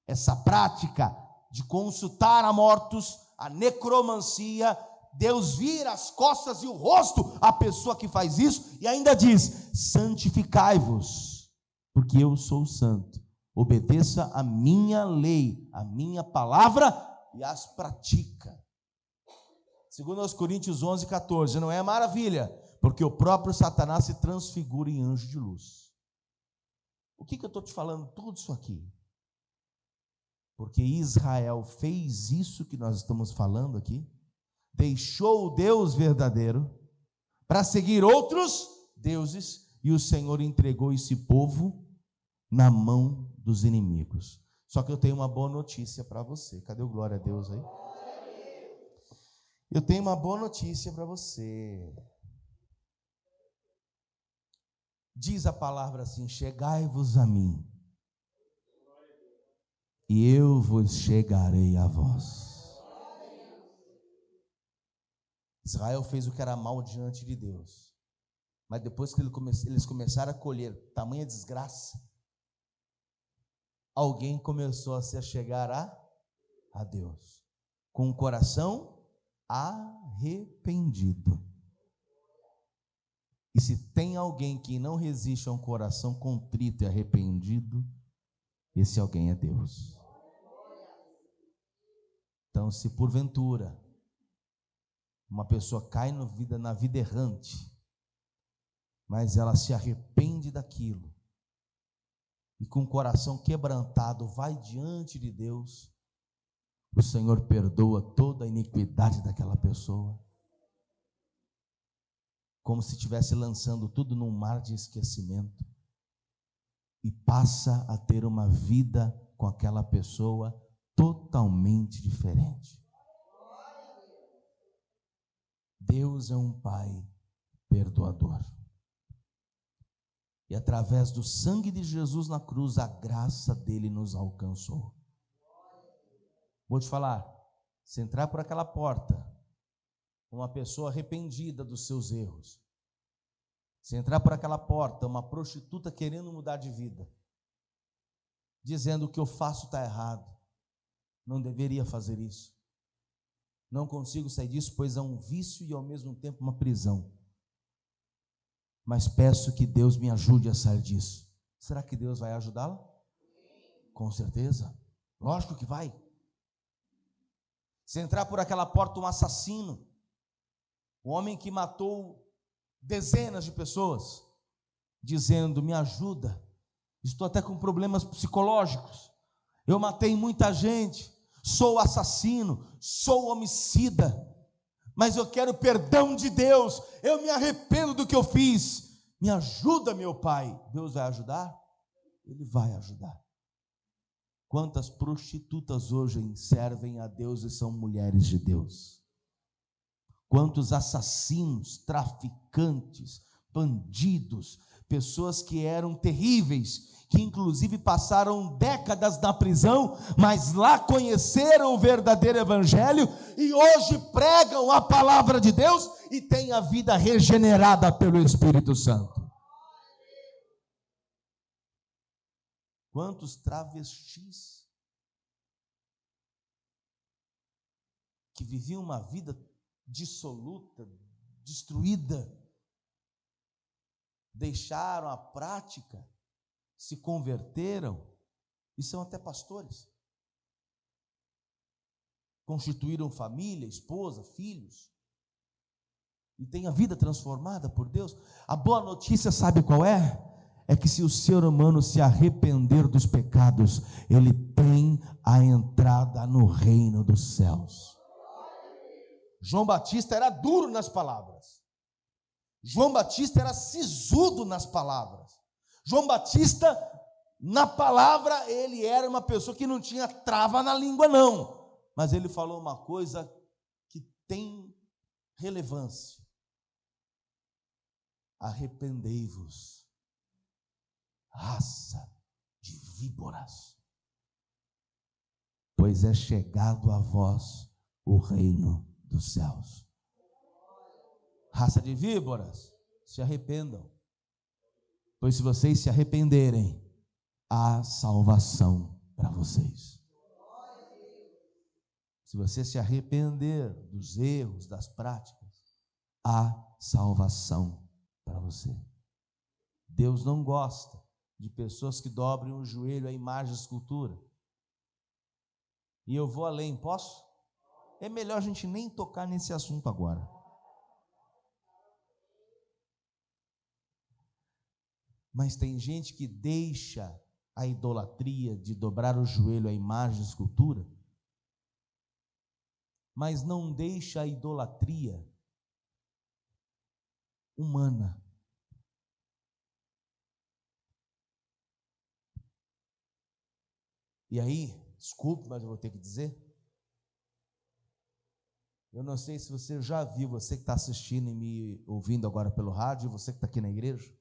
essa prática de consultar a mortos, a necromancia, Deus vira as costas e o rosto à pessoa que faz isso e ainda diz: santificai-vos, porque eu sou santo. Obedeça a minha lei, a minha palavra e as pratica. Segundo aos Coríntios 11, 14, não é maravilha, porque o próprio Satanás se transfigura em anjo de luz. O que eu estou te falando tudo isso aqui? Porque Israel fez isso que nós estamos falando aqui, deixou o Deus verdadeiro para seguir outros deuses, e o Senhor entregou esse povo na mão dos inimigos. Só que eu tenho uma boa notícia para você. Cadê o glória a Deus aí? Eu tenho uma boa notícia para você. Diz a palavra assim: chegai-vos a mim, e eu vos chegarei a vós. Israel fez o que era mal diante de Deus, mas depois que eles começaram a colher tamanha desgraça, alguém começou a se achegar a Deus, com o coração arrependido. E se tem alguém que não resiste a um coração contrito e arrependido, esse alguém é Deus. Então, se porventura uma pessoa cai na vida errante, mas ela se arrepende daquilo, e com o coração quebrantado vai diante de Deus, o Senhor perdoa toda a iniquidade daquela pessoa, como se estivesse lançando tudo num mar de esquecimento, e passa a ter uma vida com aquela pessoa totalmente diferente. Deus é um Pai perdoador. E através do sangue de Jesus na cruz, a graça dele nos alcançou. Vou te falar, se entrar por aquela porta, uma pessoa arrependida dos seus erros, se entrar por aquela porta, uma prostituta querendo mudar de vida, dizendo: o que eu faço está errado, não deveria fazer isso, não consigo sair disso, pois é um vício e ao mesmo tempo uma prisão, mas peço que Deus me ajude a sair disso. Será que Deus vai ajudá-la? Com certeza, lógico que vai. Se entrar por aquela porta um assassino, um homem que matou dezenas de pessoas, dizendo: me ajuda, estou até com problemas psicológicos, eu matei muita gente, sou assassino, sou homicida, mas eu quero perdão de Deus, eu me arrependo do que eu fiz, me ajuda, meu Pai. Deus vai ajudar? Ele vai ajudar. Quantas prostitutas hoje servem a Deus e são mulheres de Deus? Quantos assassinos, traficantes, bandidos, pessoas que eram terríveis, que inclusive passaram décadas na prisão, mas lá conheceram o verdadeiro evangelho e hoje pregam a palavra de Deus e têm a vida regenerada pelo Espírito Santo. Quantos travestis que viviam uma vida dissoluta, destruída, deixaram a prática, se converteram e são até pastores, constituíram família, esposa, filhos, e têm a vida transformada por Deus. A boa notícia, sabe qual é? É que se o ser humano se arrepender dos pecados, ele tem a entrada no reino dos céus. João Batista era duro nas palavras, João Batista era sisudo nas palavras, João Batista, na palavra, ele era uma pessoa que não tinha trava na língua não, mas ele falou uma coisa que tem relevância: arrependei-vos, raça de víboras, pois é chegado a vós o reino dos céus. Raça de víboras, se arrependam, pois se vocês se arrependerem, há salvação para vocês. Se você se arrepender dos erros, das práticas, há salvação para você. Deus não gosta de pessoas que dobrem o joelho à imagem de escultura. E eu vou além, posso? É melhor a gente nem tocar nesse assunto agora. Mas tem gente que deixa a idolatria de dobrar o joelho à imagem de escultura, mas não deixa a idolatria humana. E aí, desculpe, mas eu vou ter que dizer, eu não sei se você já viu, você que está assistindo e me ouvindo agora pelo rádio, você que está aqui na igreja,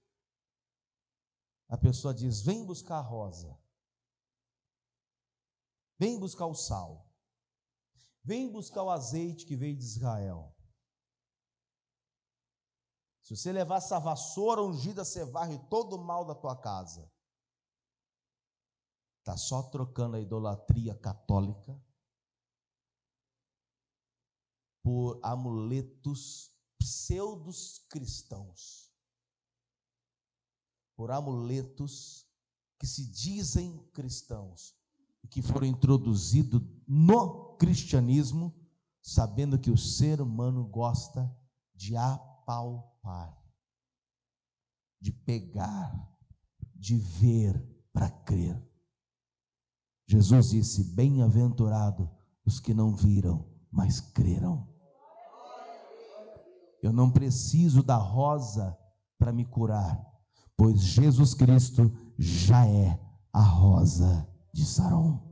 a pessoa diz: vem buscar a rosa, vem buscar o sal, vem buscar o azeite que veio de Israel. Se você levar essa vassoura ungida, você varre todo o mal da tua casa. Está só trocando a idolatria católica por amuletos pseudos cristãos, por amuletos que se dizem cristãos e que foram introduzidos no cristianismo, sabendo que o ser humano gosta de apalpar, de pegar, de ver para crer. Jesus disse: bem-aventurado os que não viram, mas creram. Eu não preciso da rosa para me curar, pois Jesus Cristo já é a rosa de Saron.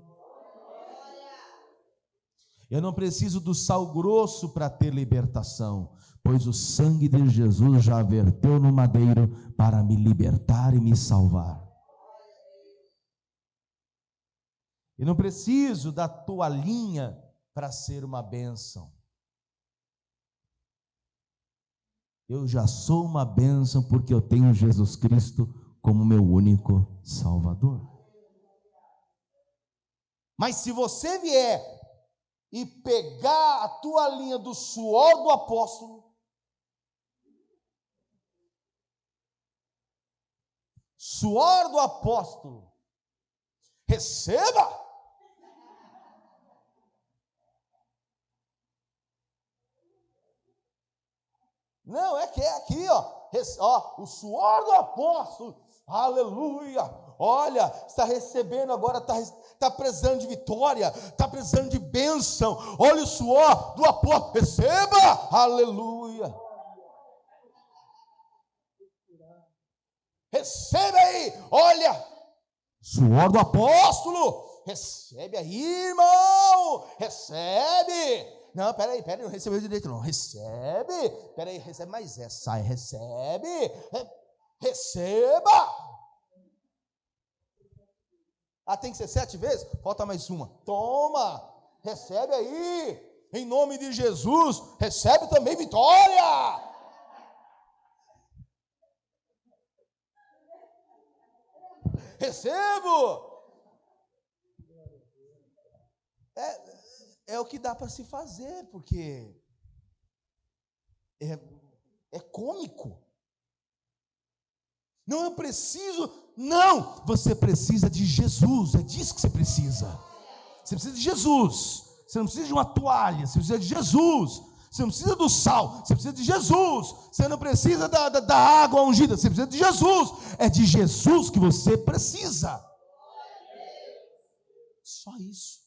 Eu não preciso do sal grosso para ter libertação, pois o sangue de Jesus já verteu no madeiro para me libertar e me salvar. Eu não preciso da toalhinha para ser uma bênção. Eu já sou uma bênção porque eu tenho Jesus Cristo como meu único Salvador. Mas se você vier e pegar a toalhinha do suor do apóstolo, suor do apóstolo, receba! Não, é que é aqui, ó, o suor do apóstolo, aleluia, olha, está recebendo agora, está precisando de vitória, está precisando de bênção, olha o suor do apóstolo, receba, aleluia, receba aí, olha, suor do apóstolo, recebe aí, irmão, recebe. Não, peraí, não recebeu direito não, recebe, peraí, recebe mais essa, sai, recebe, receba. Tem que ser 7 vezes? Falta mais uma, toma, recebe aí, em nome de Jesus, recebe também vitória. Recebo. É o que dá para se fazer, porque é cômico. Não, eu preciso, não, você precisa de Jesus, é disso que você precisa. Você precisa de Jesus, você não precisa de uma toalha, você precisa de Jesus. Você não precisa do sal, você precisa de Jesus. Você não precisa da água ungida, você precisa de Jesus. É de Jesus que você precisa. Só isso.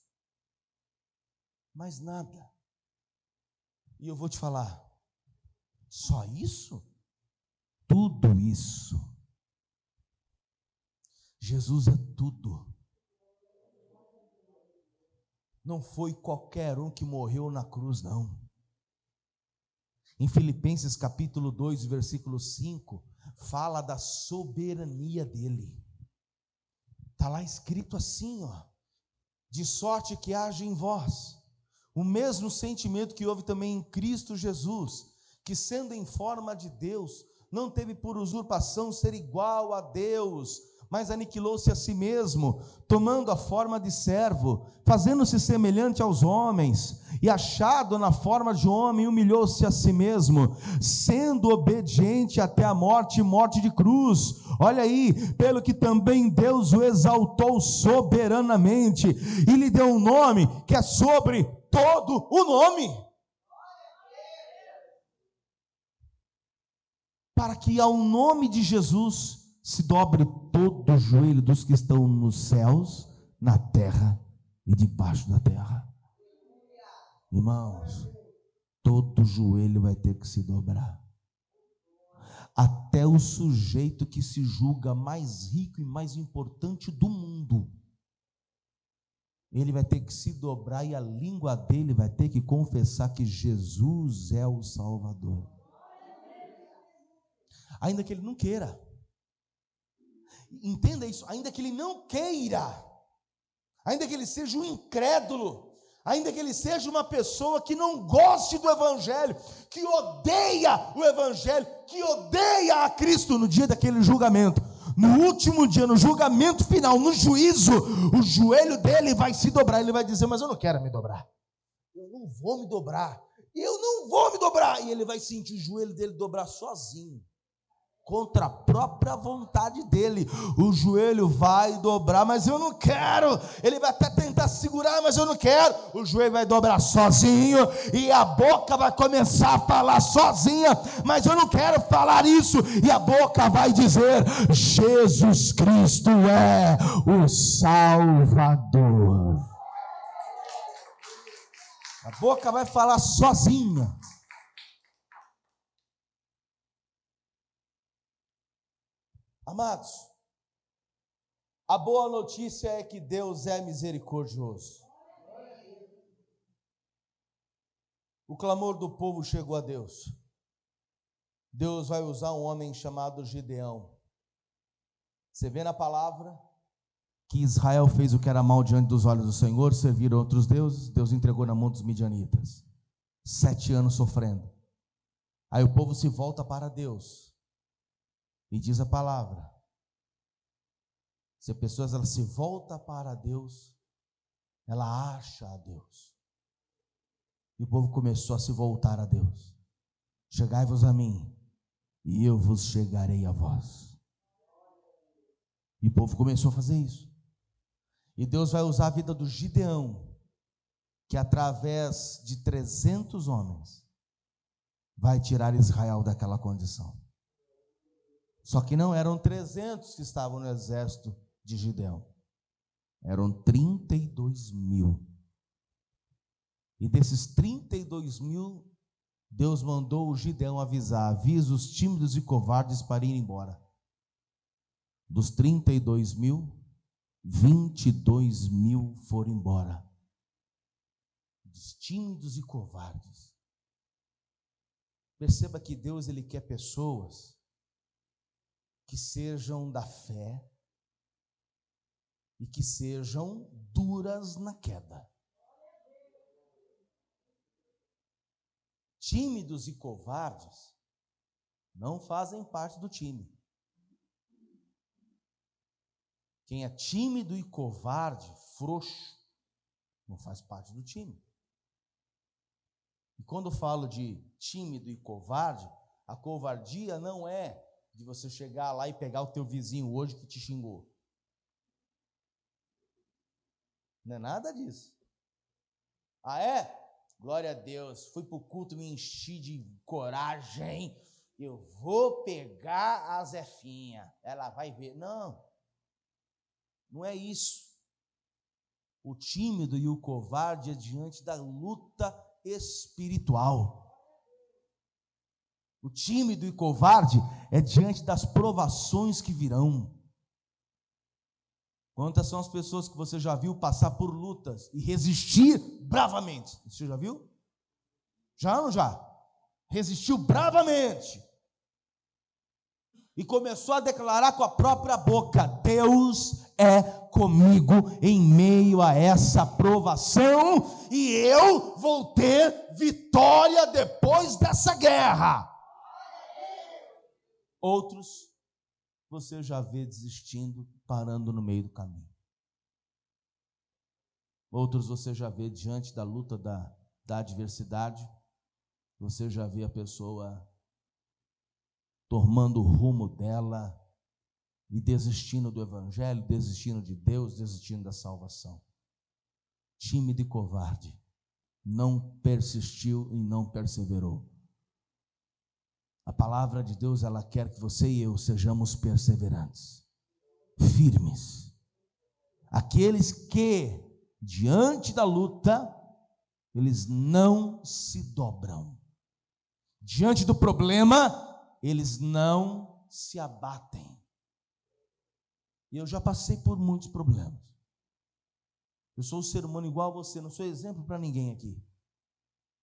Mais nada. E eu vou te falar, só isso? Tudo isso. Jesus é tudo. Não foi qualquer um que morreu na cruz, não. Em Filipenses capítulo 2, versículo 5, fala da soberania dele. Está lá escrito assim, de sorte que haja em vós o mesmo sentimento que houve também em Cristo Jesus, que sendo em forma de Deus, não teve por usurpação ser igual a Deus, mas aniquilou-se a si mesmo, tomando a forma de servo, fazendo-se semelhante aos homens, e achado na forma de homem, humilhou-se a si mesmo, sendo obediente até a morte, e morte de cruz. Olha aí, pelo que também Deus o exaltou soberanamente, e lhe deu um nome que é sobre todo o nome, para que ao nome de Jesus se dobre todo o joelho dos que estão nos céus, na terra e debaixo da terra. Irmãos, todo joelho vai ter que se dobrar. Até o sujeito que se julga mais rico e mais importante do mundo, ele vai ter que se dobrar e a língua dele vai ter que confessar que Jesus é o Salvador. Ainda que ele não queira. Entenda isso, ainda que ele não queira, ainda que ele seja um incrédulo, ainda que ele seja uma pessoa que não goste do Evangelho, que odeia o Evangelho, que odeia a Cristo, no dia daquele julgamento, no último dia, no julgamento final, no juízo, o joelho dele vai se dobrar, ele vai dizer, mas eu não quero me dobrar, eu não vou me dobrar, e ele vai sentir o joelho dele dobrar sozinho, contra a própria vontade dele. O joelho vai dobrar, mas eu não quero. Ele vai até tentar segurar, mas eu não quero. O joelho vai dobrar sozinho e a boca vai começar a falar sozinha, mas eu não quero falar isso. E a boca vai dizer: Jesus Cristo é o Salvador. A boca vai falar sozinha. Amados, a boa notícia é que Deus é misericordioso. O clamor do povo chegou a Deus. Deus vai usar um homem chamado Gideão. Você vê na palavra que Israel fez o que era mal diante dos olhos do Senhor, servir outros deuses. Deus entregou na mão dos midianitas. 7 anos sofrendo. Aí o povo se volta para Deus. E diz a palavra, se a pessoa ela se volta para Deus, ela acha a Deus. E o povo começou a se voltar a Deus. Chegai-vos a mim, e eu vos chegarei a vós. E o povo começou a fazer isso. E Deus vai usar a vida do Gideão, que através de 300 homens, vai tirar Israel daquela condição. Só que não eram 300 que estavam no exército de Gideão. Eram 32.000. E desses 32.000, Deus mandou o Gideão avisar: avisa os tímidos e covardes para ir embora. Dos 32.000, 22.000 foram embora. Dos tímidos e covardes. Perceba que Deus, Ele quer pessoas que sejam da fé e que sejam duras na queda. Tímidos e covardes não fazem parte do time. Quem é tímido e covarde, frouxo, não faz parte do time. E quando eu falo de tímido e covarde, a covardia não é de você chegar lá e pegar o teu vizinho hoje que te xingou. Não é nada disso. Ah, é? Glória a Deus, fui para o culto, me enchi de coragem, eu vou pegar a Zefinha, ela vai ver. Não, não é isso. O tímido e o covarde é diante da luta espiritual. O tímido e covarde é diante das provações que virão. Quantas são as pessoas que você já viu passar por lutas e resistir bravamente? Você já viu? Já ou não já? Resistiu bravamente. E começou a declarar com a própria boca: Deus é comigo em meio a essa provação e eu vou ter vitória depois dessa guerra. Outros você já vê desistindo, parando no meio do caminho. Outros você já vê diante da luta da adversidade, você já vê a pessoa tomando o rumo dela e desistindo do evangelho, desistindo de Deus, desistindo da salvação. Tímido e covarde, não persistiu e não perseverou. A palavra de Deus, ela quer que você e eu sejamos perseverantes, firmes. Aqueles que, diante da luta, eles não se dobram. Diante do problema, eles não se abatem. E eu já passei por muitos problemas. Eu sou um ser humano igual a você, não sou exemplo para ninguém aqui,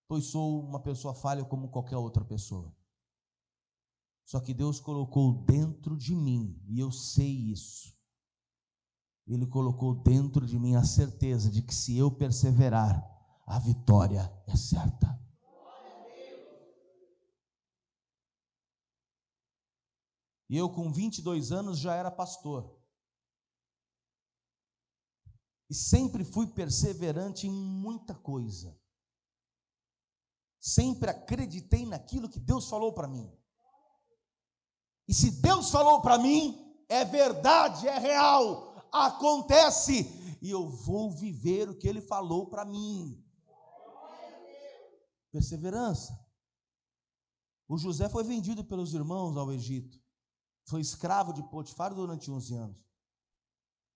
pois sou uma pessoa falha como qualquer outra pessoa. Só que Deus colocou dentro de mim, e eu sei isso, Ele colocou dentro de mim a certeza de que se eu perseverar, a vitória é certa. E eu com 22 anos já era pastor. E sempre fui perseverante em muita coisa. Sempre acreditei naquilo que Deus falou para mim. E se Deus falou para mim, é verdade, é real, acontece. e eu vou viver o que Ele falou para mim. Perseverança. O José foi vendido pelos irmãos ao Egito, foi escravo de Potifar durante 11 anos,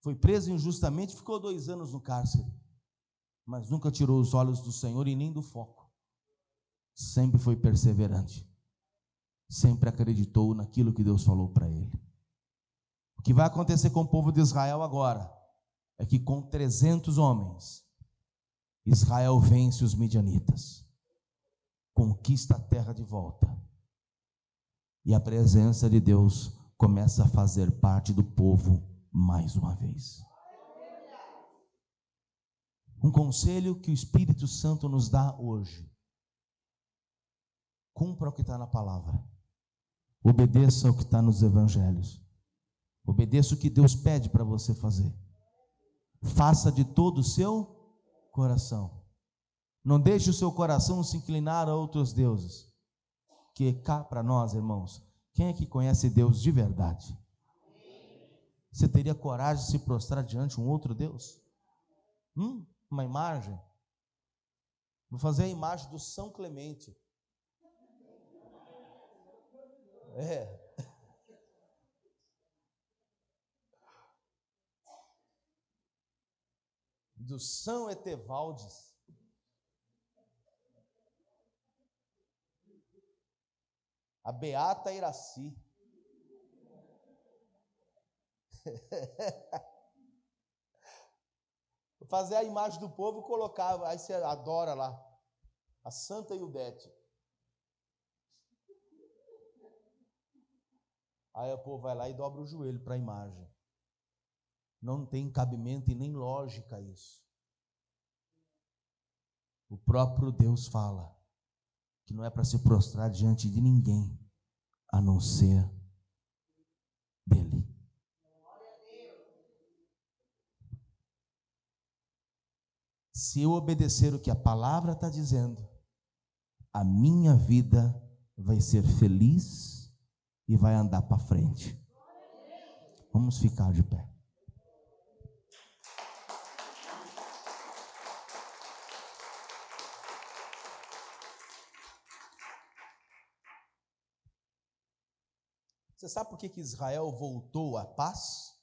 foi preso injustamente, ficou 2 anos no cárcere, mas nunca tirou os olhos do Senhor e nem do foco. Sempre foi perseverante, sempre acreditou naquilo que Deus falou para ele. O que vai acontecer com o povo de Israel agora é que com 300 homens, Israel vence os midianitas, conquista a terra de volta, e a presença de Deus começa a fazer parte do povo mais uma vez. Um conselho que o Espírito Santo nos dá hoje: cumpra o que está na palavra, obedeça o que está nos evangelhos, obedeça o que Deus pede para você fazer, faça de todo o seu coração, não deixe o seu coração se inclinar a outros deuses, que cá para nós, irmãos, quem é que conhece Deus de verdade? Você teria coragem de se prostrar diante de um outro Deus? Uma imagem? Vou fazer a imagem do São Clemente. Do São Etevaldes. A Beata Iraci. Vou fazer a imagem do povo e colocar, aí você adora lá, a Santa Ildete. Aí o povo vai lá e dobra o joelho para a imagem. Não tem cabimento e nem lógica isso. O próprio Deus fala que não é para se prostrar diante de ninguém, a não ser dele. Se eu obedecer o que a palavra está dizendo, a minha vida vai ser feliz e vai andar para frente. Vamos ficar de pé. Você sabe por que Israel voltou à paz?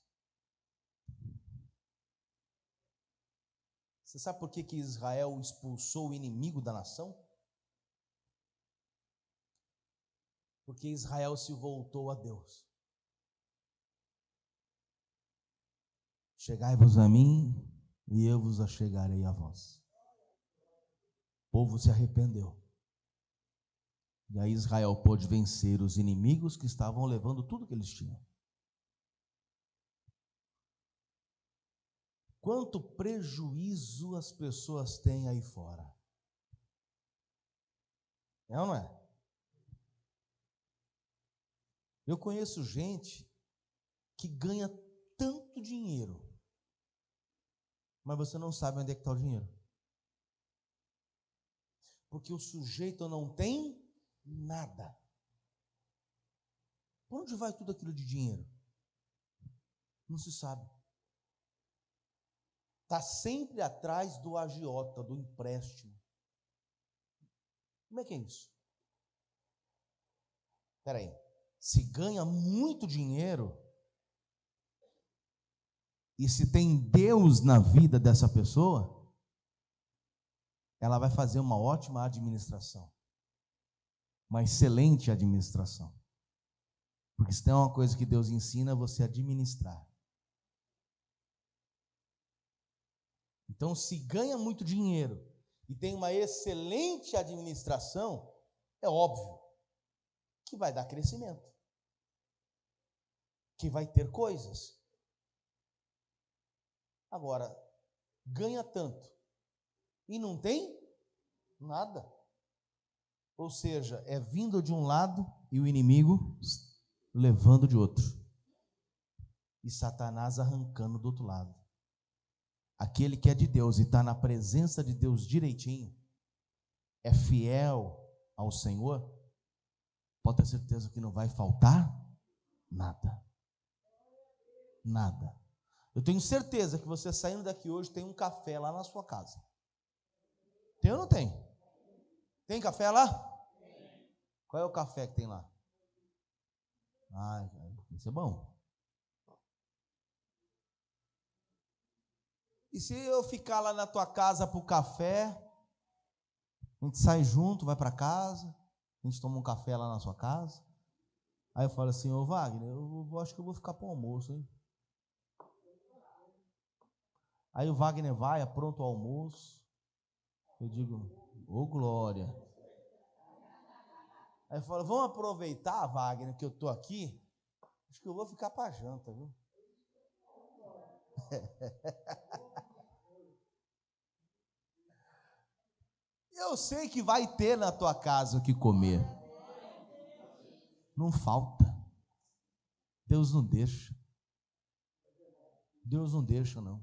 Você sabe por que Israel expulsou o inimigo da nação? Porque Israel se voltou a Deus. Chegai-vos a mim, e eu vos achegarei a vós. O povo se arrependeu. E aí Israel pôde vencer os inimigos que estavam levando tudo que eles tinham. Quanto prejuízo as pessoas têm aí fora? É ou não é? Eu conheço gente que ganha tanto dinheiro, mas você não sabe onde é que está o dinheiro. Porque o sujeito não tem nada. Por onde vai tudo aquilo de dinheiro? Não se sabe. Está sempre atrás do agiota, do empréstimo. Como é que é isso? Espera aí. Se ganha muito dinheiro, e se tem Deus na vida dessa pessoa, ela vai fazer uma ótima administração, uma excelente administração. Porque se tem uma coisa que Deus ensina, é você administrar. Então, se ganha muito dinheiro e tem uma excelente administração, é óbvio que vai dar crescimento, que vai ter coisas. Agora, ganha tanto e não tem nada. Ou seja, é vindo de um lado e o inimigo levando de outro. E Satanás arrancando do outro lado. Aquele que é de Deus e está na presença de Deus direitinho, é fiel ao Senhor, pode ter certeza que não vai faltar nada. Nada. Eu tenho certeza que você saindo daqui hoje tem um café lá na sua casa. Tem ou não tem? Tem café lá? Qual é o café que tem lá? Ah, isso é bom. E se eu ficar lá na tua casa para o café, a gente sai junto, vai para casa, a gente toma um café lá na sua casa. Aí eu falo assim, ô Wagner, eu acho que eu vou ficar para o almoço, hein? Aí o Wagner vai, apronta o almoço. Eu digo, ô glória. Aí eu falo, vamos aproveitar, Wagner, que eu estou aqui. Acho que eu vou ficar para janta, viu? Eu sei que vai ter na tua casa o que comer. Não falta. Deus não deixa. Deus não deixa, não.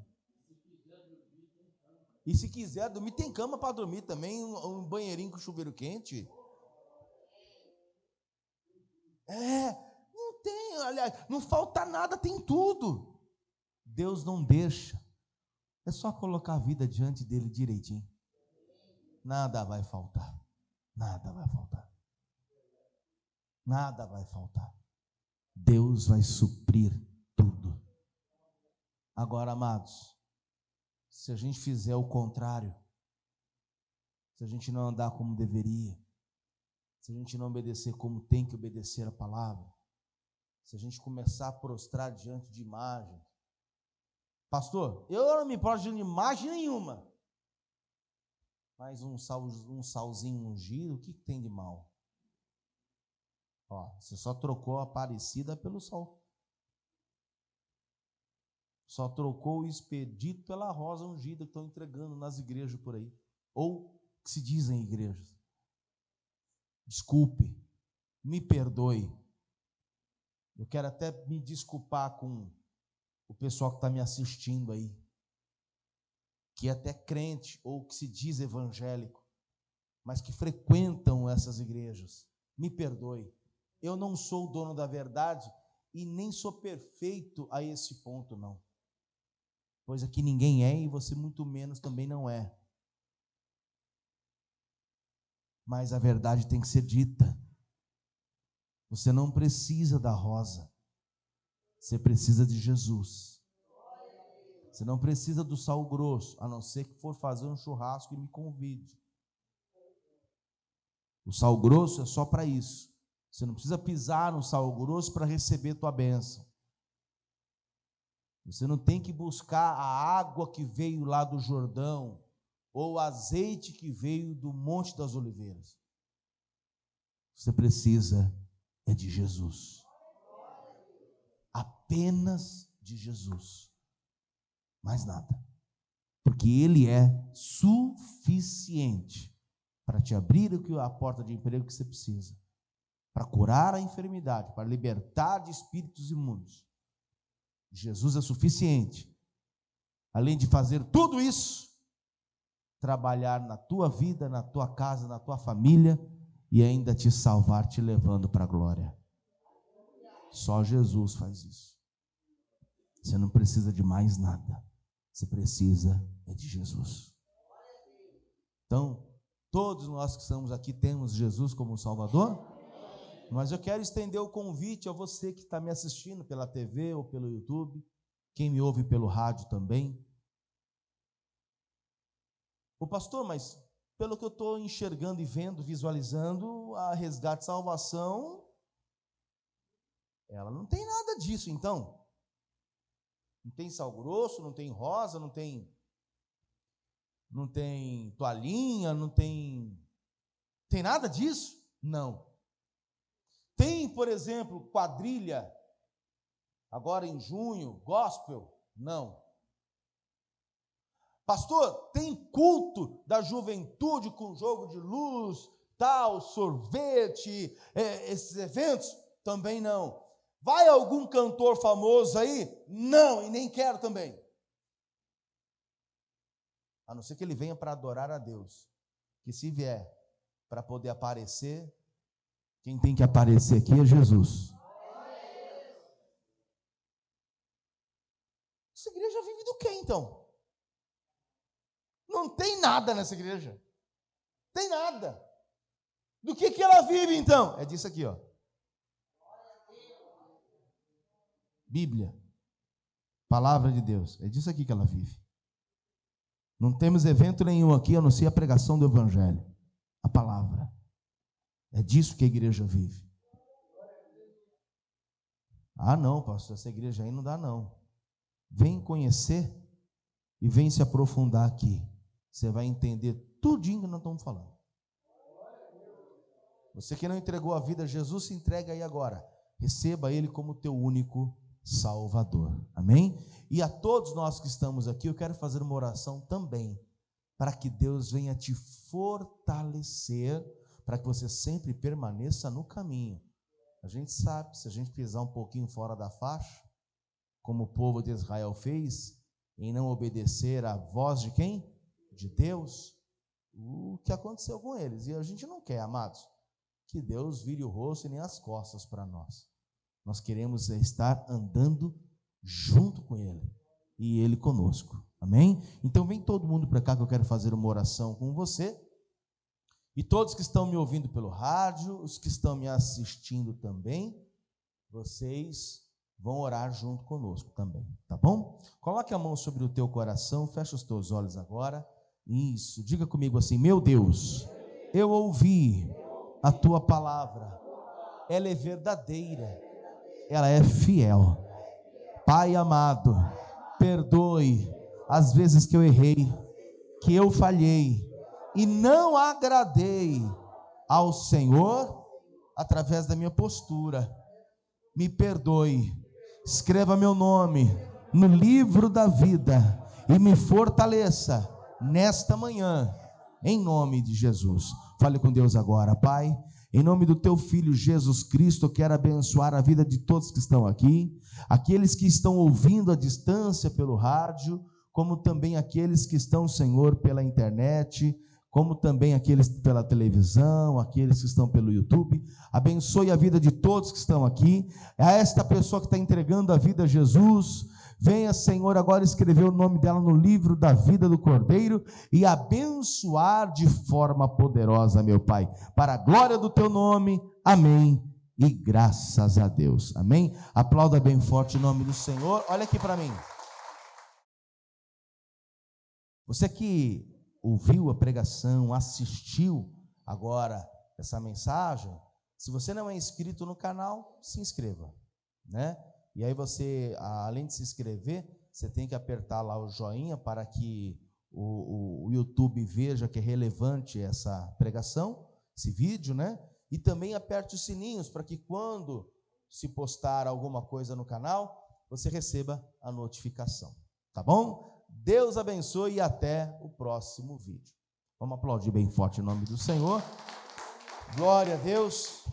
E se quiser dormir, tem cama para dormir também, um banheirinho com chuveiro quente. Não tem, aliás, não falta nada, tem tudo. Deus não deixa. É só colocar a vida diante dele direitinho. Nada vai faltar. Nada vai faltar. Nada vai faltar. Deus vai suprir tudo. Agora, amados, se a gente fizer o contrário, se a gente não andar como deveria, se a gente não obedecer como tem que obedecer a palavra, se a gente começar a prostrar diante de imagens, pastor, eu não me importo de imagem nenhuma, mas um salzinho ungido, o que tem de mal? Ó, você só trocou a Aparecida pelo sol. Só trocou o expedito pela rosa ungida que estão entregando nas igrejas por aí. Ou que se dizem igrejas. Desculpe, me perdoe. Eu quero até me desculpar com o pessoal que está me assistindo aí, que é até crente ou que se diz evangélico, mas que frequentam essas igrejas. Me perdoe. Eu não sou o dono da verdade e nem sou perfeito a esse ponto, não. Pois aqui ninguém é e você muito menos também não é. Mas a verdade tem que ser dita. Você não precisa da rosa. Você precisa de Jesus. Você não precisa do sal grosso, a não ser que for fazer um churrasco e me convide. O sal grosso é só para isso. Você não precisa pisar no sal grosso para receber tua bênção. Você não tem que buscar a água que veio lá do Jordão ou o azeite que veio do Monte das Oliveiras. Você precisa é de Jesus. Apenas de Jesus. Mais nada. Porque Ele é suficiente para te abrir a porta de emprego que você precisa, para curar a enfermidade, para libertar de espíritos imundos. Jesus é suficiente. Além de fazer tudo isso, trabalhar na tua vida, na tua casa, na tua família e ainda te salvar, te levando para a glória. Só Jesus faz isso. Você não precisa de mais nada. Você precisa é de Jesus. Então, todos nós que estamos aqui temos Jesus como Salvador, mas eu quero estender o convite a você que está me assistindo pela TV ou pelo YouTube, quem me ouve pelo rádio também. Ô pastor, mas pelo que eu estou enxergando e vendo, visualizando, a Resgate e Salvação, ela não tem nada disso, então. Não tem sal grosso, não tem rosa, não tem toalhinha, não tem nada disso? Não. Tem, por exemplo, quadrilha, agora em junho, gospel? Não. Pastor, tem culto da juventude com jogo de luz, tal, sorvete, esses eventos? Também não. Vai algum cantor famoso aí? Não, e nem quero também. A não ser que ele venha para adorar a Deus. Que se vier para poder aparecer, quem tem que aparecer aqui é Jesus. Essa igreja então? Não tem nada nessa igreja. Tem nada. Do que ela vive, então? É disso aqui, ó. Bíblia. Palavra de Deus. É disso aqui que ela vive. Não temos evento nenhum aqui, a não ser a pregação do Evangelho. A palavra. É disso que a igreja vive. Ah, não, pastor, essa igreja aí não dá, não. Vem conhecer e vem se aprofundar aqui. Você vai entender tudinho que nós estamos falando. Você que não entregou a vida a Jesus, se entrega aí agora. Receba Ele como teu único Salvador. Amém? E a todos nós que estamos aqui, eu quero fazer uma oração também, para que Deus venha te fortalecer, para que você sempre permaneça no caminho. A gente sabe, se a gente pisar um pouquinho fora da faixa, como o povo de Israel fez, em não obedecer à voz de quem? De Deus, o que aconteceu com eles. E a gente não quer, amados, que Deus vire o rosto e nem as costas para nós. Nós queremos estar andando junto com Ele e Ele conosco. Amém? Então vem todo mundo para cá que eu quero fazer uma oração com você. E todos que estão me ouvindo pelo rádio, os que estão me assistindo também, vocês vão orar junto conosco também, tá bom? Coloque a mão sobre o teu coração, fecha os teus olhos agora. Isso, diga comigo assim: meu Deus, eu ouvi a tua palavra, ela é verdadeira, ela é fiel. Pai amado, perdoe as vezes que eu errei, que eu falhei e não agradei ao Senhor através da minha postura. Me perdoe, escreva meu nome no livro da vida e me fortaleça nesta manhã, em nome de Jesus. Fale com Deus agora. Pai, em nome do teu Filho Jesus Cristo, eu quero abençoar a vida de todos que estão aqui, aqueles que estão ouvindo à distância pelo rádio, como também aqueles que estão, Senhor, pela internet, como também aqueles pela televisão, aqueles que estão pelo YouTube. Abençoe a vida de todos que estão aqui. A esta pessoa que está entregando a vida a Jesus, venha, Senhor, agora escrever o nome dela no livro da vida do Cordeiro e abençoar de forma poderosa, meu Pai, para a glória do teu nome. Amém e graças a Deus. Amém? Aplauda bem forte em nome do Senhor. Olha aqui para mim. Você que ouviu a pregação, assistiu agora essa mensagem, se você não é inscrito no canal, se inscreva, né? E aí você, além de se inscrever, você tem que apertar lá o joinha para que o YouTube veja que é relevante essa pregação, esse vídeo, né? E também aperte os sininhos para que quando se postar alguma coisa no canal, você receba a notificação, tá bom? Deus abençoe e até o próximo vídeo. Vamos aplaudir bem forte em nome do Senhor. Glória a Deus.